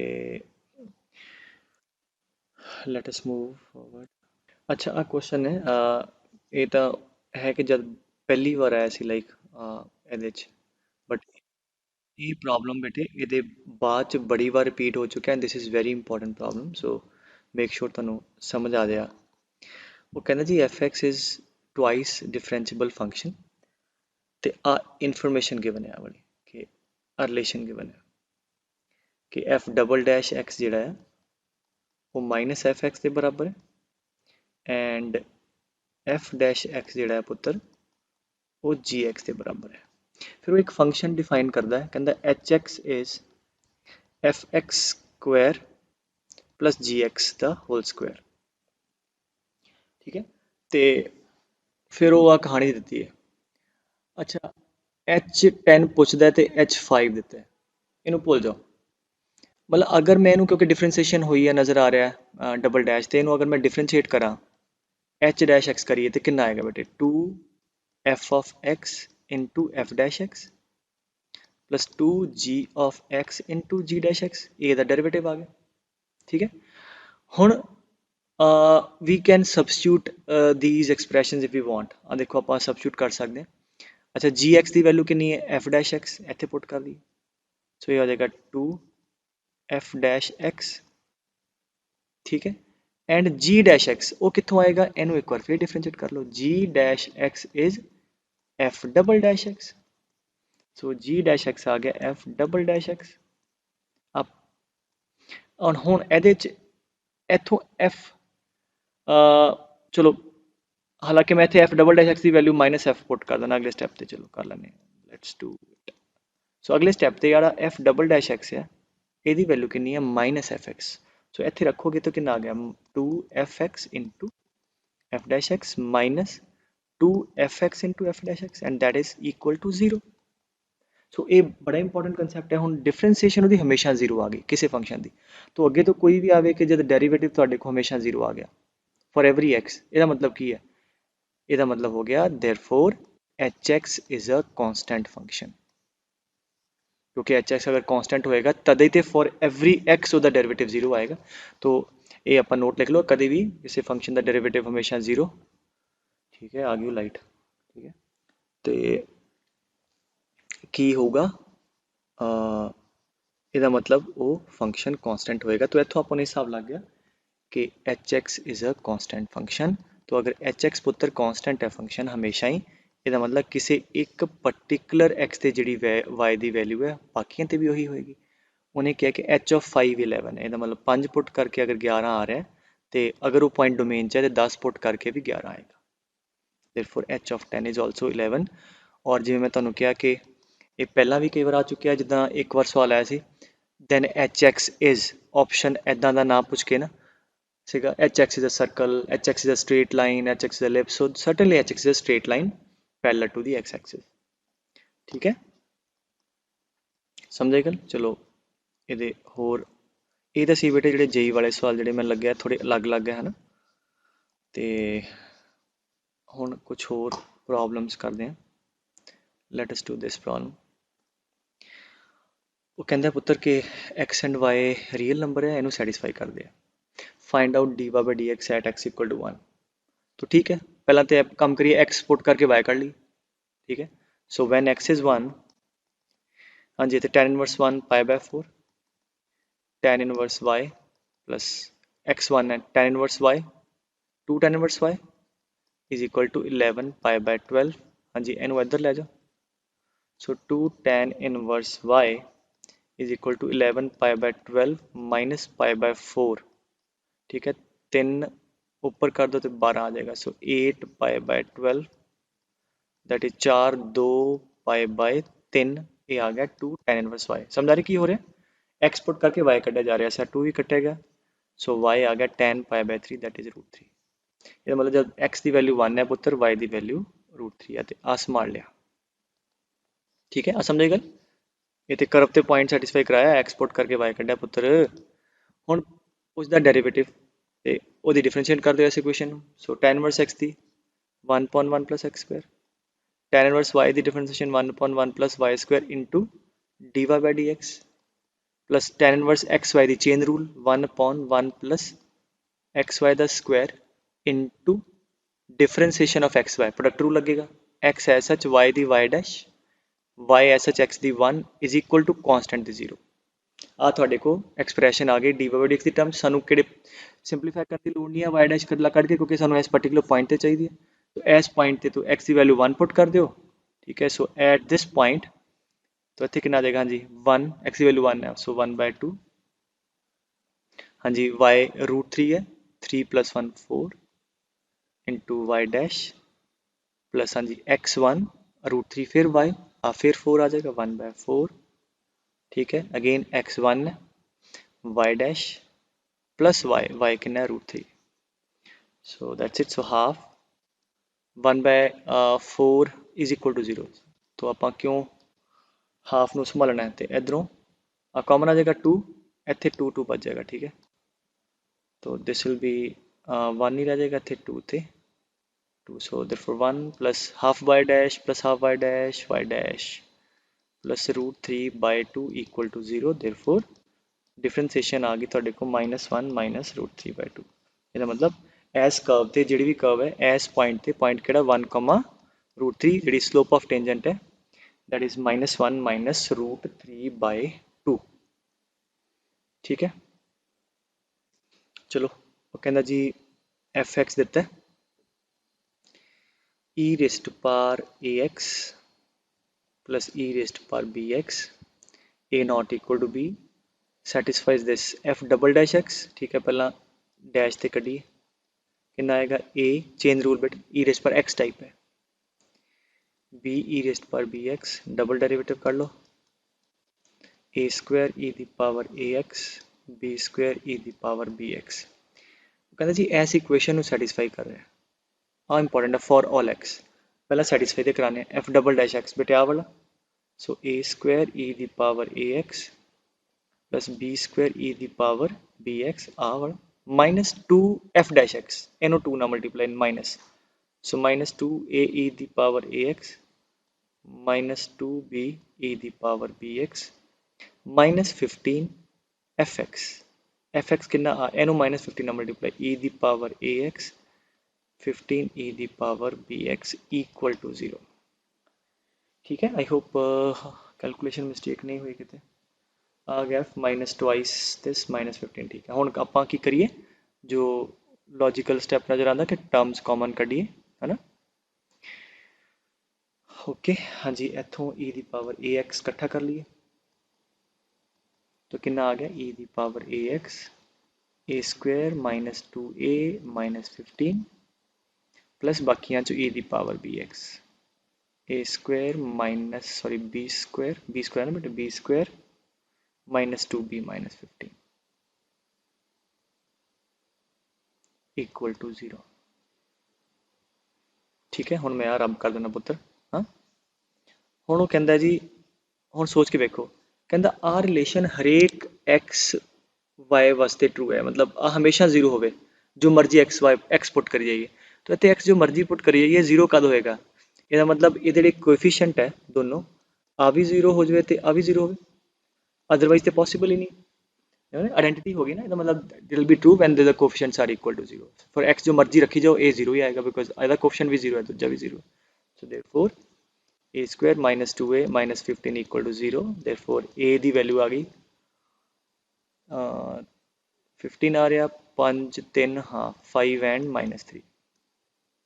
S1: लेट अस मूव फॉरवर्ड। अच्छा आ क्वेश्चन है, ये तो है कि जब पहली बार आया सी लाइक ਇਹਦੇ 'ਚ, बट ये प्रॉब्लम बेटे ਇਹਦੇ ਬਾਅਦ 'ਚ ਬੜੀ ਵਾਰ ਰਿਪੀਟ ਹੋ ਚੁੱਕਿਆ, and this is very important problem, so make sure ਤੁਹਾਨੂੰ ਸਮਝ ਆ ਜਾਏ। वो कहना जी f(x) is twice differentiable function, तो आ इनफॉर्मेशन गिवन है वाली कि आ रिलेशन गिवन है कि f डबल डैश x जोड़ा है वो -f(x) के बराबर है, एंड f डैश x जोड़ा है पुत्र वो g(x) के बराबर है। फिर वो एक फंक्शन डिफाइन करता है, कहता h(x) is f(x) square plus g(x) the whole square. ठीक है, तो फिर वो आ कहानी दी है। अच्छा H10 ਪੁੱਛਦਾ ਤੇ H5 ਦਿੱਤਾ, ਇਹਨੂੰ ਭੁੱਲ ਜਾਓ। मतलब अगर मैं क्योंकि डिफरेंशिएशन हुई है नज़र आ रहा है डबल डैश, तो अगर मैं डिफरेंशिएट करा h'(x) करिए तो कितना आएगा बेटे 2f(x) into f'(x) plus 2g(x) into g'(x), ये डेरिवेटिव आ गया। ठीक है, हुण we can substitute these expressions if we want। ਆ ਦੇਖੋ ਆਪਾਂ substitute ਕਰ ਸਕਦੇ ਹਾਂ। ਅੱਛਾ gx ਦੀ ਵੈਲਿਊ ਕਿੰਨੀ ਹੈ f dash x, ਇੱਥੇ ਪੁੱਟ ਕਰ ਦੀ। ਸੋ ਇਹ ਆ ਜਾਏਗਾ 2 f dash x, ਠੀਕ ਹੈ। ਐਂਡ g dash x ਉਹ ਕਿੱਥੋਂ ਆਏਗਾ, ਇਹਨੂੰ ਇੱਕ ਵਾਰ ਫਿਰ ਡਿਫਰੈਂਸ਼ੀਏਟ ਕਰ ਲਓ। g dash x is f double dash x, so g dash x ਆ ਗਿਆ f double dash x। ਅਬ ਹੁਣ ਇਹਦੇ ਚ ਇੱਥੋਂ f ਚਲੋ, ਹਾਲਾਂਕਿ ਮੈਂ ਇੱਥੇ f ਡਬਲ ਡੈਸ਼ x ਦੀ ਵੈਲਿਊ ਮਾਈਨਸ f ਪੁੱਟ ਕਰ ਦੇਣਾ ਅਗਲੇ ਸਟੈਪ ਤੇ। ਚਲੋ ਕਰ ਲੈਂਦੇ ਹਾਂ, ਲੈਟਸ ਡੂ ਇਟ। ਸੋ ਅਗਲੇ ਸਟੈਪ ਤੇ ਜਿਹੜਾ f ਡਬਲ ਡੈਸ਼ x ਹੈ ਇਹਦੀ ਵੈਲਿਊ ਕਿੰਨੀ ਹੈ ਮਾਈਨਸ fx। ਸੋ ਇੱਥੇ ਰੱਖੋਗੇ ਤਾਂ ਕਿੰਨਾ ਆ ਗਿਆ 2fx into f dash x minus 2fx into f dash x and that is equal to 0। So ਇਹ ਬੜਾ ਇੰਪੋਰਟੈਂਟ ਕੰਸੈਪਟ ਹੈ। ਹੁਣ ਡਿਫਰੈਂਸੀਏਸ਼ਨ ਉਹਦੀ ਹਮੇਸ਼ਾ 0 ਆ ਗਈ ਕਿਸੇ ਫੰਕਸ਼ਨ ਦੀ, ਤੋਂ ਅੱਗੇ ਤੋਂ ਕੋਈ ਵੀ ਆਵੇ ਕਿ ਜਦ ਡੈਰੀਵੇਟਿਵ ਤੁਹਾਡੇ ਕੋਲ ਹਮੇਸ਼ਾ 0 ਆ ਗਿਆ ਫॉर एवरी x, ਇਹਦਾ ਮਤਲਬ ਕੀ ਹੈ, ਇਹਦਾ ਮਤਲਬ ਹੋ ਗਿਆ therefore hx is a constant function, क्योंकि hx अगर constant होएगा तद ही ते for every x ਉਹਦਾ ਡੈਰੀਵੇਟਿਵ 0 ਆਏਗਾ। तो ਇਹ ਆਪਾਂ ਨੋਟ ਲਿਖ ਲਓ, ਕਦੇ ਵੀ ਕਿਸੇ ਫੰਕਸ਼ਨ ਦਾ ਡੈਰੀਵੇਟਿਵ ਹਮੇਸ਼ਾ 0, ਠੀਕ ਹੈ। ਆ ਗਈ ਲਾਈਟ, ਠੀਕ ਹੈ। ਤੇ ਕੀ ਹੋਊਗਾ, ਇਹਦਾ ਮਤਲਬ ਉਹ ਫੰਕਸ਼ਨ ਕਾਂਸਟੈਂਟ ਹੋਏਗਾ। तो ਇੱਥੋਂ ਆਪਾਂ ਨੂੰ ਹਿਸਾਬ ਲੱਗ ਗਿਆ कि hx is a constant function। तो अगर hx पुत्र constant है फंक्शन हमेशा ही, ਇਹਦਾ मतलब किसी एक particular x ਤੇ ਜਿਹੜੀ y ਦੀ ਵੈਲਿਊ ਹੈ ਬਾਕੀਆਂ ਤੇ ਵੀ ਉਹੀ ਹੋਏਗੀ। ਉਹਨੇ ਕਿਹਾ ਕਿ h of 5 11 ਹੈ, ਇਹਦਾ मतलब 5 ਪੁੱਟ ਕਰਕੇ ਅਗਰ 11 ਆ ਰਿਹਾ ਹੈ ਤੇ ਅਗਰ ਉਹ ਪੁਆਇੰਟ ਡੋਮੇਨ 'ਚ ਹੈ ਤੇ 10 ਪੁੱਟ ਕਰਕੇ ਵੀ 11 ਆਏਗਾ। therefore h of 10 is also 11। ਔਰ ਜਿਵੇਂ ਮੈਂ ਤੁਹਾਨੂੰ ਕਿਹਾ ਕਿ ਇਹ ਪਹਿਲਾਂ ਵੀ ਕਈ ਵਾਰ ਆ ਚੁੱਕਿਆ, ਜਿੱਦਾਂ ਇੱਕ ਵਾਰ ਸਵਾਲ ਆਇਆ ਸੀ then hx is ਆਪਸ਼ਨ ਐਦਾਂ ਦਾ ਨਾ ਪੁੱਛ ਕੇ ਨਾ ਸੀਗਾ, hx is a circle, hx is a straight line, hx is a ellipse, so certainly hx is a straight line parallel to the x axis, ठीक है। ਸਮਝੇ ਗੱਲ। ਚਲੋ ਇਹਦੇ ਹੋਰ ਇਹ ਤਾਂ ਸੀ ਬੇਟੇ ਜਿਹੜੇ ਜੇਈ ਵਾਲੇ ਸਵਾਲ ਜਿਹੜੇ ਮੈਨੂੰ ਲੱਗਿਆ ਥੋੜੇ ਅਲੱਗ-ਅਲੱਗ ਹੈ ਹਨਾ। ਤੇ ਹੁਣ ਕੁਝ ਹੋਰ ਪ੍ਰੋਬਲਮਸ ਕਰਦੇ ਹਾਂ। Let us do this problem. ਉਹ ਕਹਿੰਦਾ ਪੁੱਤਰ ਕਿ x ਐਂਡ y ਰੀਅਲ ਨੰਬਰ ਹੈ, ਇਹਨੂੰ ਸੈਟੀਸਫਾਈ ਕਰਦੇ ਆ। Find out dy by dx at x equal to 1। तो ठीक है, पहला तो काम करिए x पुट करके y कर ली, ठीक है। सो व्हेन x इज 1, हाँ जी, तो tan inverse 1 pi by 4 tan inverse y plus x1 है tan inverse y 2 tan inverse y is equal to 11 pi by 12। हाँ जी, इनू इधर ले जाओ। So 2 tan inverse y is equal to 11 pi by 12 minus pi by 4, ठीक है। 3 ऊपर कर दो तो 12 आ जाएगा। सो 8 पाई by 12 that is 4 2 pi by 3, ये आ गया 2 tan इनवर्स y। समझ आ रही की हो रहा है, x पुट करके y कटा जा रहा है, सर 2 भी कटेगा। सो y आ गया tan pi by 3 that is √3। ये मतलब जब x की वैल्यू 1 है पुत्र y की वैल्यू √3 है, तो आ संभाल लिया, ठीक है। आ समझे गल। ये तो करव ते पॉइंट सैटिस्फाई कराया, x पुट करके y कटा पुत्र। हुण उसका डेरिवेटिव ਤੇ ਉਹਦੀ ਡਿਫਰੈਂਸ਼ੀਏਟ ਕਰ ਦਿਓ ਇਸ ਇਕੁਏਸ਼ਨ ਨੂੰ। ਸੋ tan inverse x the 1/1 plus x square, tan inverse y the differentiation 1/1 plus y square into dy by dx plus tan inverse xy ਦੀ ਚੇਨ ਰੂਲ 1/1 plus xy ਦਾ square into differentiation of x y, product rule लगेगा। X s h y दी y dash, y s h x दी 1 is equal to constant दी 0। आ ਤੁਹਾਡੇ को expression आ गई डी बाई डी एक्स की टर्म। सानू किहड़े सिंपलीफाई करने की लोड़ नहीं है वाई डैश कदला कट के, क्योंकि सानू इस पर्टिकुलर पॉइंट पे चाहिए। तो इस पॉइंट पे तो एक्स की वैल्यू 1 पुट कर दो, ठीक है। सो एट दिस पॉइंट तो इतने कितना आ जाएगा, हाँ जी 1, एक्स की वैल्यू 1 है, सो 1/2। हाँ जी, वाई √3 है, 3 + 1 4 इंटू वाई डैश प्लस हाँ जी x1 √3 फिर y फिर 4 आ जाएगा 1/4, ठीक है। Again x1 y dash plus y कितना है √3। So that's it. So half 1/4 is equal to 0। तो आप क्यों हाफ ਨੂੰ संभालना है, तो इधरों कॉमन आ जाएगा 2, इतने 2 2 बच जाएगा, ठीक है। तो दिस विल बी 1 ही रह जाएगा इतने 2 थे 2। so therefore 1 plus half y dash plus half y dash plus √3/2 equal to 0। therefore differentiation आ गई थोड़े को -1 - √3/2। ਇਹਦਾ ਮਤਲਬ ਐਸ ਕਰਵ ਤੇ ਜਿਹੜੀ ਵੀ ਕਰਵ ਹੈ ਐਸ ਪੁਆਇੰਟ ਤੇ ਪੁਆਇੰਟ ਕਿਹੜਾ 1,√3 ਜਿਹੜੀ ਸਲੋਪ ਆਫ ਟੈਂਜੈਂਟ ਹੈ that is -1 minus √3/2 ठीक है। चलो वो कहना जी f(x) ਦਿੱਤਾ ਹੈ e raised to power ax plus e raised to power bx a not equal to b satisfies this f double dash x ठीक है। पहला डैश ਤੇ ਕੱਢੀਏ कितना आएगा a चेन रूल बेट e raised पर x टाइप है b e raised पर bx डबल डेरिवेटिव कर लो a square e दी power ax b square e दी पावर bx कहता जी इस इक्वेशन ਨੂੰ ਸੈਟੀਸਫਾਈ ਕਰ ਰਿਹਾ ਆ इंपॉर्टेंट है फॉर ऑल x पहला सैटिस्फाई तो कराने f डबल डैश x बेटे आ वाला सो a square e दी power ax plus b square e दी पावर bx आ वाला माइनस 2 f डैश x इन्हों 2 ना multiply minus so minus 2 a e दी power ax minus 2 b e दी पावर bx माइनस 15 fx कितना इन्हों माइनस 15 ना मल्टीप्लाई e दी पावर ax 15 e दी पावर bx इक्वल टू 0 ठीक है। आई होप कैलकुलेशन मिस्टेक नहीं हुई कितने आ गया माइनस ट्वाइस दिस माइनस 15 ठीक है। हुण आपां की करिए जो लॉजिकल स्टैप नज़र आता कि टर्म्स कॉमन कढ़िए है ना ओके हाँ जी इत्थों e दी पावर ax इकट्ठा कर लिए तो कितना आ गया e दी power ax a square minus 2a minus 15 plus बाकियां चो e दी power bx a square minus sorry b square ना बेटे b square minus 2b minus 15 equal to 0 ठीक है। हुण मैं आरंभ कर देना पुत्र हाँ हुण वो कहंदा जी हुण सोच के देखो कहंदा आ रिलेशन हरेक x y वास्ते ट्रू है मतलब आ हमेशा 0 होवे जो मर्जी x y x पुट करी जाइए तो इतने x जो मर्जी पुट करी जाइए 0 कद होएगा ਇਹਦਾ मतलब ये ਜਿਹੜੇ कोएफिशिएंट है दोनों आ भी 0 हो जाए तो आ भी 0 हो अदरवाइज तो पॉसिबल ही नहीं आइडेंटिटी होगी ना ਇਹਦਾ मतलब it will be true when the coefficients are equal to 0 for x जो मर्जी रखी जाओ a 0 ही आएगा बिकॉज ਇਹਦਾ कोएफिशिएंट भी 0 है दूजा भी 0 so therefore a square minus 2a minus 15 equal to 0 therefore a की वैल्यू आ गई 15 आ रहा 5 3 हाँ 5 एंड माइनस 3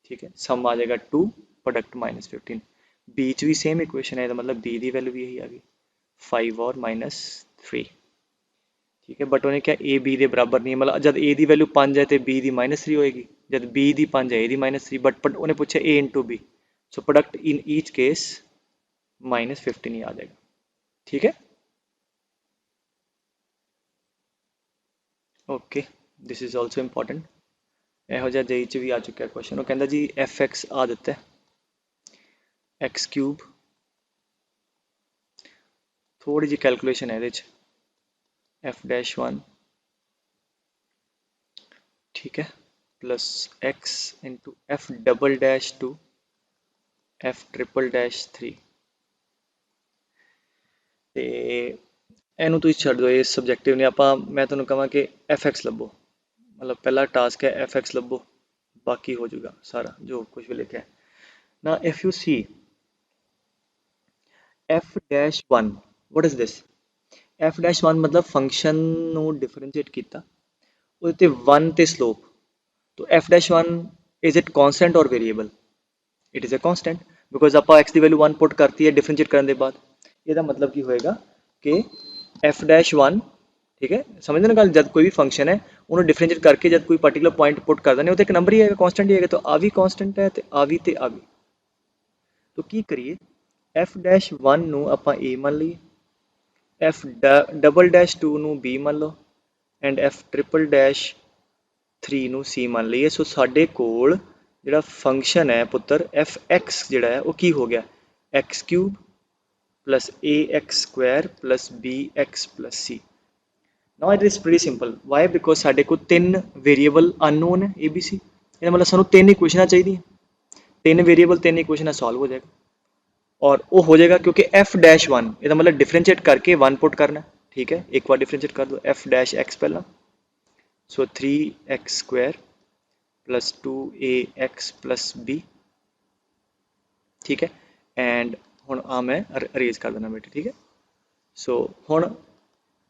S1: ठीक है। सम आ जाएगा 2 प्रोडक्ट माइनस 15 बीच भी सेम इक्वेशन है मतलब b की वैल्यू भी यही आ गई 5 और माइनस 3 ठीक है। बट उन्हें क्या a b के बराबर नहीं है मतलब जब a की वैल्यू 5 है तो b की माइनस 3 होएगी जब b की 5 है a की माइनस 3 बट उन्हें पूछा a into b so product in each case minus 15 ही आ जाएगा ठीक है okay this is also important ਇਹੋ ਜਿਹਾ जेई च भी आ चुका है क्वेश्चन वो कहता जी fx आ दिता है x क्यूब थोड़ी जी कैलकुलेशन है ये f डैश 1 ठीक है plus x into f double dash 2 f triple dash 3 ਤੇ ਇਹਨੂੰ ਤੁਸੀਂ ਛੱਡ ਦਿਓ ਇਹ ਸਬਜੈਕਟਿਵ ਨੇ ਆਪਾਂ मैं ਤੁਹਾਨੂੰ ਕਹਾਂ कि fx ਲੱਭੋ मतलब पहला टास्क है fx लभो बाकी हो जाएगा सारा जो कुछ भी लिखा है ना। If you see f dash 1 what is this f dash 1 मतलब फंक्शन ਨੂੰ डिफरेंशिएट किया ਉਹਦੇ ਤੇ 1 ਤੇ स्लोप तो f dash 1 is it constant और variable it is a constant because आप x की वैल्यू 1 पुट करती है डिफरेंशिएट करने के बाद ਇਹਦਾ मतलब की होएगा कि f डैश 1 ठीक है समझते ना गल जब कोई भी फंक्शन है उन्होंने डिफरेंशिएट करके जब कोई पर्टिकुलर पॉइंट पुट कर देने तो एक नंबर ही आएगा कांस्टेंट ही आएगा तो आ भी कांस्टेंट है तो आ भी तो की करिए f डैश 1 ਨੂੰ ਆਪਾਂ a मान लीए f डबल डैश 2 ਨੂੰ b मान लो एंड f ट्रिपल डैश 3 ਨੂੰ c मान लीए सो ਸਾਡੇ ਕੋਲ ਜਿਹੜਾ फंक्शन है पुत्र fx ਜਿਹੜਾ है वो की हो गया x cube plus ax square plus bx plus c now it is pretty simple why because साढ़े को 3 वेरिएबल अननोन है abc ਇਹਦਾ मतलब ਸਾਨੂੰ 3 इक्वेशनां चाहिए 3 वेरिएबल 3 इक्वेशनां सॉल्व हो जाएगा और वो हो जाएगा क्योंकि f डैश 1 ਇਹਦਾ मतलब डिफरेंशिएट करके 1 पुट करना ठीक है एक बार डिफरेंशिएट कर दो f डैश x पहला सो 3x square plus 2ax plus b, ठीक है। एंड हुण आ मैं अरेज कर देना बेटे, ठीक है। सो हुण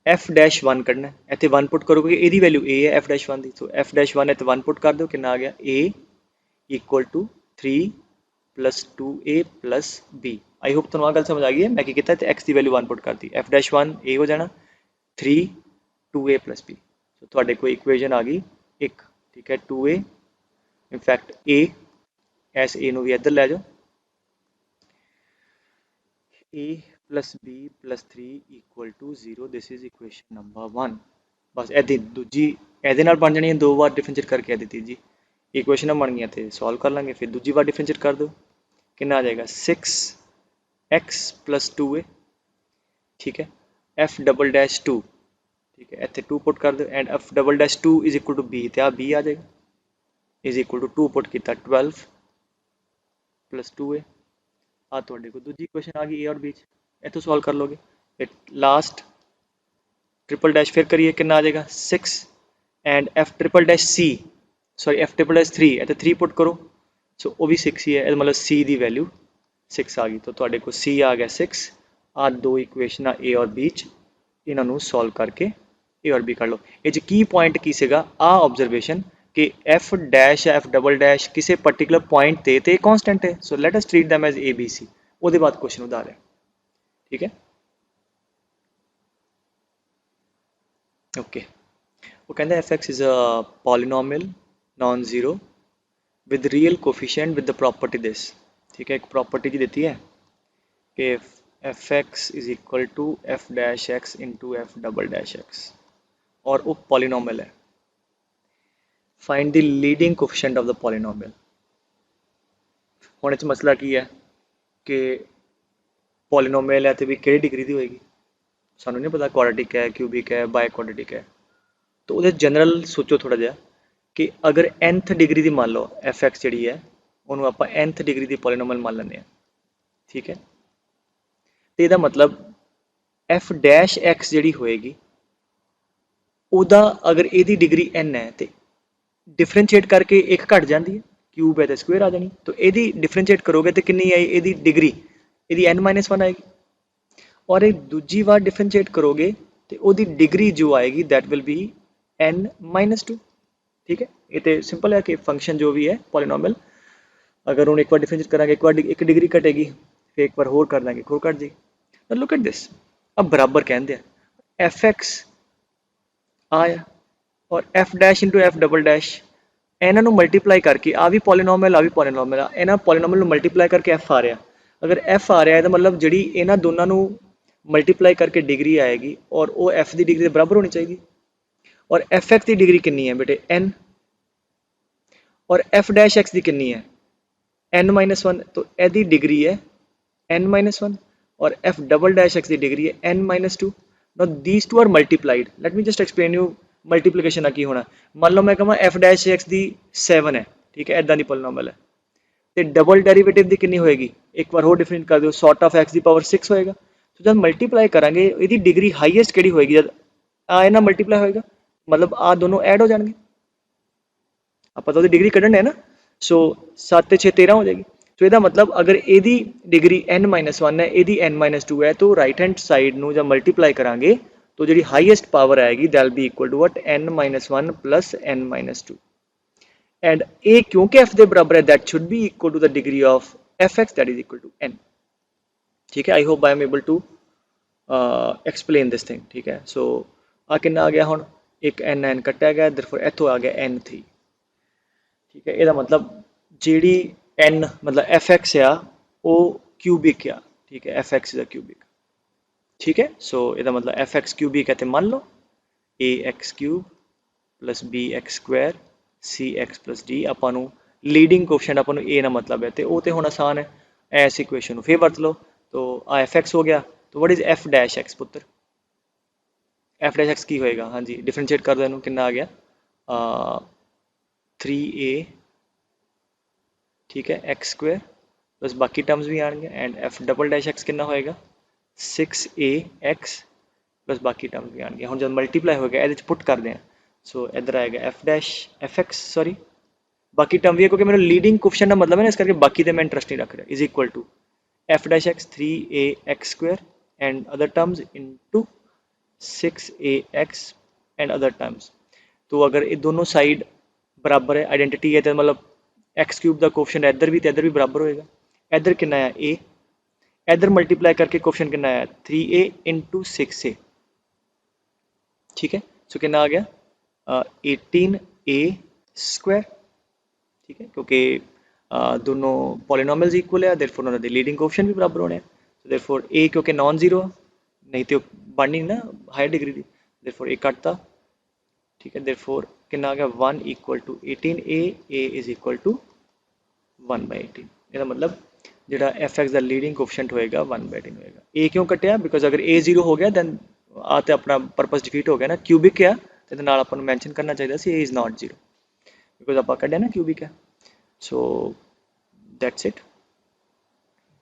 S1: एफ डैश वन कढ़ना है, इत्थे वन पुट करोगे, ਇਹਦੀ वैल्यू a है एफ डैश वन की, सो एफ डैश वन इत्थे वन पुट कर दो, कितना आ गया a equal to 3 plus 2a plus b। I hope तुहानूं आ गल समझ आ गई है। मैं की कीता इत्थे x की वैल्यू वन पुट करती, एफ डैश वन a हो जाना 3 2a प्लस b। सो तुहाडे कोल इक्वेशन आ गई एक, ठीक है। 2a in fact a S a नूं भी इधर लै जाओ, a plus b plus 3 equal to 0, this is equation number 1। बस ਇਹਦੀ ਦੂਜੀ ਇਹਦੇ ਨਾਲ ਬਣ ਜਾਣੀ ਹੈ, ਦੋ ਵਾਰ ਡਿਫਰੈਂਸ਼ੀਏਟ ਕਰਕੇ ਇਹਦੀ ਤੀਜੀ ਇਕੁਏਸ਼ਨ ਬਣ ਗਈਆਂ ਤੇ ਸੋਲਵ ਕਰ ਲਾਂਗੇ। ਫਿਰ ਦੂਜੀ ਵਾਰ ਡਿਫਰੈਂਸ਼ੀਏਟ ਕਰ ਦਿਓ, ਕਿੰਨਾ ਆ ਜਾਏਗਾ 6x plus 2a, ठीक है। f डबल डैश 2, ठीक है, ਇੱਥੇ 2 पुट कर दो and f double dash 2 is equal to b, ਤੇ ਆ b ਆ ਜਾਏਗਾ इज इक्वल टू 2 पुट किया 12 प्लस 2a। आ ਤੁਹਾਡੇ ਕੋਲ ਦੂਜੀ ਇਕੁਏਸ਼ਨ ਆ ਗਈ a और b ਚ, ਇੱਥੋਂ सॉल्व कर लोगे। फिर लास्ट ट्रिपल डैश फिर करिए, कितना आ जाएगा 6 and F triple dash C, sorry F triple dash 3, इतने 3 पुट करो, सो वो भी 6 ही है, मतलब सी की वैल्यू 6 आ गई। तो तुहाडे को सी आ गया 6। आ दो इक्वेशन ए और बी च, इन्हों सॉल्व करके ए और बी कर लो। ये की पॉइंट की सीगा आ ऑब्जरवेशन कि F dash F double dash किसी पर्टिकुलर पॉइंट ते कॉन्स्टेंट है, so let us treat them as A B C. उसके बाद क्वेश्चन उधार है, ठीक है। ओके, वो कहता है F X is a polynomial non zero with real coefficient with the property this, ठीक है। एक प्रॉपर्टी जी देती है कि F X is equal to F dash X into F double dash X, और वो पॉलिनोमियल है। Find the leading coefficient of the polynomial. हुण इस मसला की है कि पॉलिनोमियल है तो भी किहड़ी डिग्री की होएगी, सानू नहीं पता क्वाड्रेटिक है, क्यूबिक है, बाय क्वाड्रेटिक है। तो वो जनरल सोचो थोड़ा जिहा कि अगर nth डिग्री की मान लो एफ एक्स जी है, उन्होंने आप nth डिग्री की पॉलिनोमियल मान लें, ठीक है। तो यदा मतलब एफ डैश एक्स जी होएगी, उदा अगर यदी डिग्री n है तो डिफरेंशिएट करके एक घट जाती है, क्यूब है तो स्क्वेयर आ जानी। तो यदी डिफरेंशिएट करोगे तो कितनी आई यदी डिग्री, यदी n माइनस वन आएगी। और एक दूजी बार डिफरेंशिएट करोगे तो वही डिग्री जो आएगी that will be n minus 2, ठीक है। ये तो सिंपल है कि फंक्शन जो भी है पॉलिनोमियल, अगर हम एक बार डिफरेंशिएट करेंगे, एक बार एक डिग्री घटेगी, फिर एक बार होर कर देंगे, होर घट जाएगी। लुक एट दिस, अब बराबर कहते हैं एफ एक्स आया और F dash into F double dash, इन्हों मल्टीप्लाई करके आ भी पॉलिनोमियल आ भी पॉलिनोमियल, इन्होंने पॉलिनोमियल मल्टीप्लाई करके एफ आ रहा। अगर एफ आ रहा है तो मतलब जी इन्होंने दोनों मल्टीप्लाई करके डिग्री आएगी और वो एफ की डिग्री के बराबर होनी चाहिए। और एफ एक्स की डिग्री कितनी है बेटे एन, और एफ डैश एक्स की कितनी है एन माइनस वन, तो यदी डिग्री है एन माइनस वन और एफ डबल डैश एक्स की डिग्री है N minus two. Now these two are multiplied, let me just explain you multiplication की होना। मान लो मैं कहा एफ डैश एक्स की 7 है, ठीक है, इदा की पॉलिनोमियल है, तो डबल डेरीवेटिव की कितनी होएगी, एक बार और डिफरेंट कर दो, सॉर्ट ऑफ एक्स की पावर 6 होएगा। तो जब मल्टीप्लाई करांगे यदि डिग्री हाईएस्ट केड़ी होएगी, जब आ इना मल्टीप्लाई होएगा, मतलब आ दोनों ऐड हो जाएंगे, आप तो डिग्री कढ़ने है ना। सो 7 ते 6 13 हो जाएगी। तो यदा मतलब अगर यदी डिग्री n माइनस वन है, यदी n माइनस टू है, तो राइट हैंड साइड में जब मल्टीप्लाई करांगे तो जी हाईएस्ट पावर आएगी that be equal to what n minus one plus n minus two, and a क्योंकि f के बराबर है that should be equal to the degree of f x that is equal to n, ठीक है। I hope I am able to explain this thing, ठीक है। सो आ कितना आ गया हुण, एक n कट्टिया गया, देयरफॉर इत्थों आ गया n3, ठीक है। यदा मतलब जी n मतलब एफ एक्स आ वो क्यूबिक आ, ठीक है, F X is a cubic, ठीक है। सो यदा मतलब एफ एक्स क्यूबिक है तो मान लो a x cube plus b x square c x plus d, आपां लीडिंग कोफिशिएंट आपां ए ना मतलब है, तो वो तो हुण आसान है, इस इक्वेशन फिर वरत लो। तो आ एफ एक्स हो गया, तो what is F dash x पुत्र, एफ डैश एक्स की होएगा, हाँ जी डिफरेंशिएट कर दो इनू, कितना आ गया 3a, ठीक है, एक्स स्क्वायर प्लस बाकी टर्म्स भी आएंगे, and F double dash x कितना होएगा 6a एक्स प्लस बाकी टर्म्स भी आएंगे। हम जब मल्टीप्लाई हो गया ये पुट कर दें, सो इधर आएगा F dash F x, sorry ਬਾਕੀ ਟਰਮ ਵੀ ਹੈ ਕਿਉਂਕਿ ਮੈਨੂੰ ਲੀਡਿੰਗ ਕੋਫੀਸ਼ੀਐਂਟ ਦਾ ਮਤਲਬ ਹੈ ਨਾ, ਇਸ ਕਰਕੇ ਬਾਕੀ ਤੇ ਮੈਂ ਇੰਟਰਸਟ ਨਹੀਂ ਰੱਖ ਰਿਹਾ। Is equal to f dash x 3ax square and other terms into 6ax and other terms। तो अगर ये दोनों साइड बराबर है, आइडेंटिटी है, तो मतलब एक्स क्यूब का कोफिशिएंट इधर भी बराबर होएगा। इधर कितना है a, इधर मल्टीप्लाई करके कोफिशिएंट कितना है 3a इंटू 6a। ठीक है, सो कितना आ गया 18a स्क्वायर। ठीक है, क्योंकि दोनों पॉलीनोमियल्स इक्वल है, देयरफॉर उन्होंने लीडिंग कोफिशिएंट भी बराबर होने हैं। देयरफॉर a क्योंकि नॉन जीरो नहीं तो बन नहीं ना हायर डिग्री की, देयरफॉर a कटता। ठीक है, देयरफॉर कितना आ गया 1 equal to 18a, a is equal to 1/18। ਇਹਦਾ मतलब ਜਿਹੜਾ fx ਦਾ ਲੀਡਿੰਗ ਕੋਫੀਸ਼ੀਐਂਟ ਹੋਏਗਾ 1/18 ਹੋਏਗਾ। a ਕਿਉਂ ਕੱਟਿਆ? ਬਿਕੋਜ਼ ਅਗਰ a 0 ਹੋ ਗਿਆ ਦੈਨ ਆ ਤੇ ਆਪਣਾ ਪਰਪਸ ਡਿਫੀਟ ਹੋ ਗਿਆ ਨਾ, ਕਿਊਬਿਕ ਆ ਤੇ ਇਹਦੇ ਨਾਲ ਆਪਾਂ ਨੂੰ ਮੈਂਸ਼ਨ ਕਰਨਾ ਚਾਹੀਦਾ ਸੀ a ਇਜ਼ ਨਾਟ 0, ਬਿਕੋਜ਼ ਆਪਾਂ ਕੱਢਿਆ ਨਾ ਕਿਊਬਿਕ ਹੈ। ਸੋ दैट्स इट।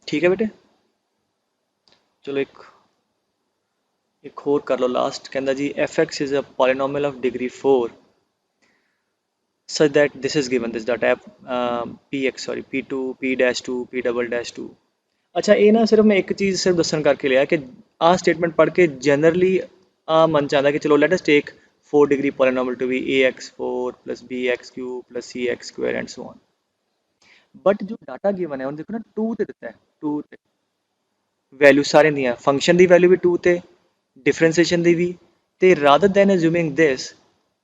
S1: ठीक है बेटे, चलो एक होर कर लो लास्ट। कहता जी f(x) is a polynomial of degree 4 such that this is given, this data px sorry p2 p dash 2 p double dash 2। अच्छा, ये ना सिर्फ मैं एक चीज़ सिर्फ दसन करके लिया कि आ स्टेटमेंट पढ़ के जनरली मन चाहता कि चलो let us take 4 degree polynomial to be ax4 plus bx3 plus cx square and so on। But जो डाटा गिवन है उन्हें देखो ना 2 ਤੇ ਦਿੱਤਾ ਹੈ, 2 ਤੇ वैल्यू सारे ਦੀਆਂ फंक्शन ਦੀ वैल्यू भी 2 ਤੇ डिफरेंशिएशन ਦੀ भी ਤੇ rather than assuming this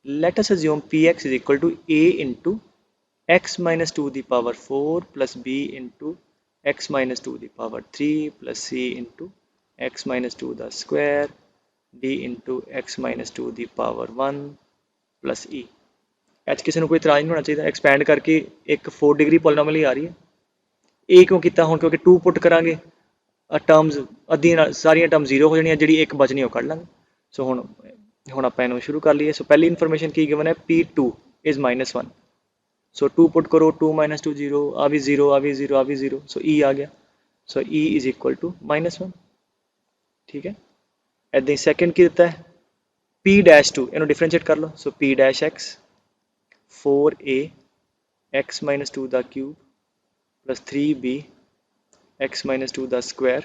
S1: let us assume px is equal to a into x minus 2 the power 4 plus b into x minus 2 the power 3 plus c into x minus 2 the square d into x minus 2 the power 1 plus e। H किसी को कोई इतराज नहीं होना चाहिए। Expand करके एक 4 degree polynomial ही आ रही है। ए क्यों किया हूँ? क्योंकि 2 पुट करांगे टर्म्स अद्धियां सारियां टर्म 0 हो जानियां, जिहड़ी एक बचनी वो कढ़ लांगे। सो हुण आपां इहनूं शुरू कर लीए। सो पहली इन्फॉर्मेशन की गिवन है P2 इज -1। सो 2 पुट करो, 2 - 2 0, आ भी 0 आ भी 0 आ भी 0, सो ई आ गया। सो ई इज इक्वल टू -1। ठीक है, इदां ही सैकेंड की दिता है P-2, इहनूं डिफरेंशिएट कर लो। सो P-x 4a x minus 2 the cube plus 3b x minus 2 the square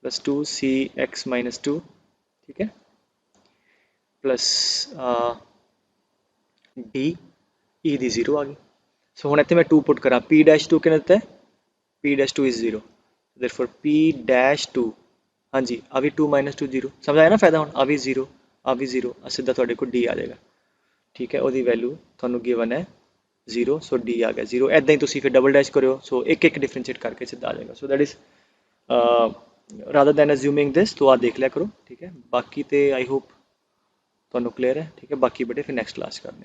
S1: plus 2c x minus 2। ठीक है, प्लस d e दी 0 आ गई। सो हुण इत्थे मैं 2 पुट करा, P-2 किन्ने दित्ता है? P-2 इज 0, देयरफॉर P-2 हाँ जी आ भी 2 - 2 0। समझ आया ना फायदा? हुण आ भी 0 आ भी 0, सीधा तुहाडे कोल d आ जाएगा। ठीक है, ਉਹਦੀ वैल्यू ਤੁਹਾਨੂੰ गिवन है 0, सो d आ गया 0। ऐदा ही तुसी फिर डबल डैश करो, सो एक एक डिफरेंशिएट करके सीधा आ जाएगा। सो that is rather than assuming this, तो आ देख लिया करो। ठीक है, बाकी तो आई होप ਤੁਹਾਨੂੰ क्लियर है। ठीक है, बाकी बेटे फिर नैक्सट क्लास करने।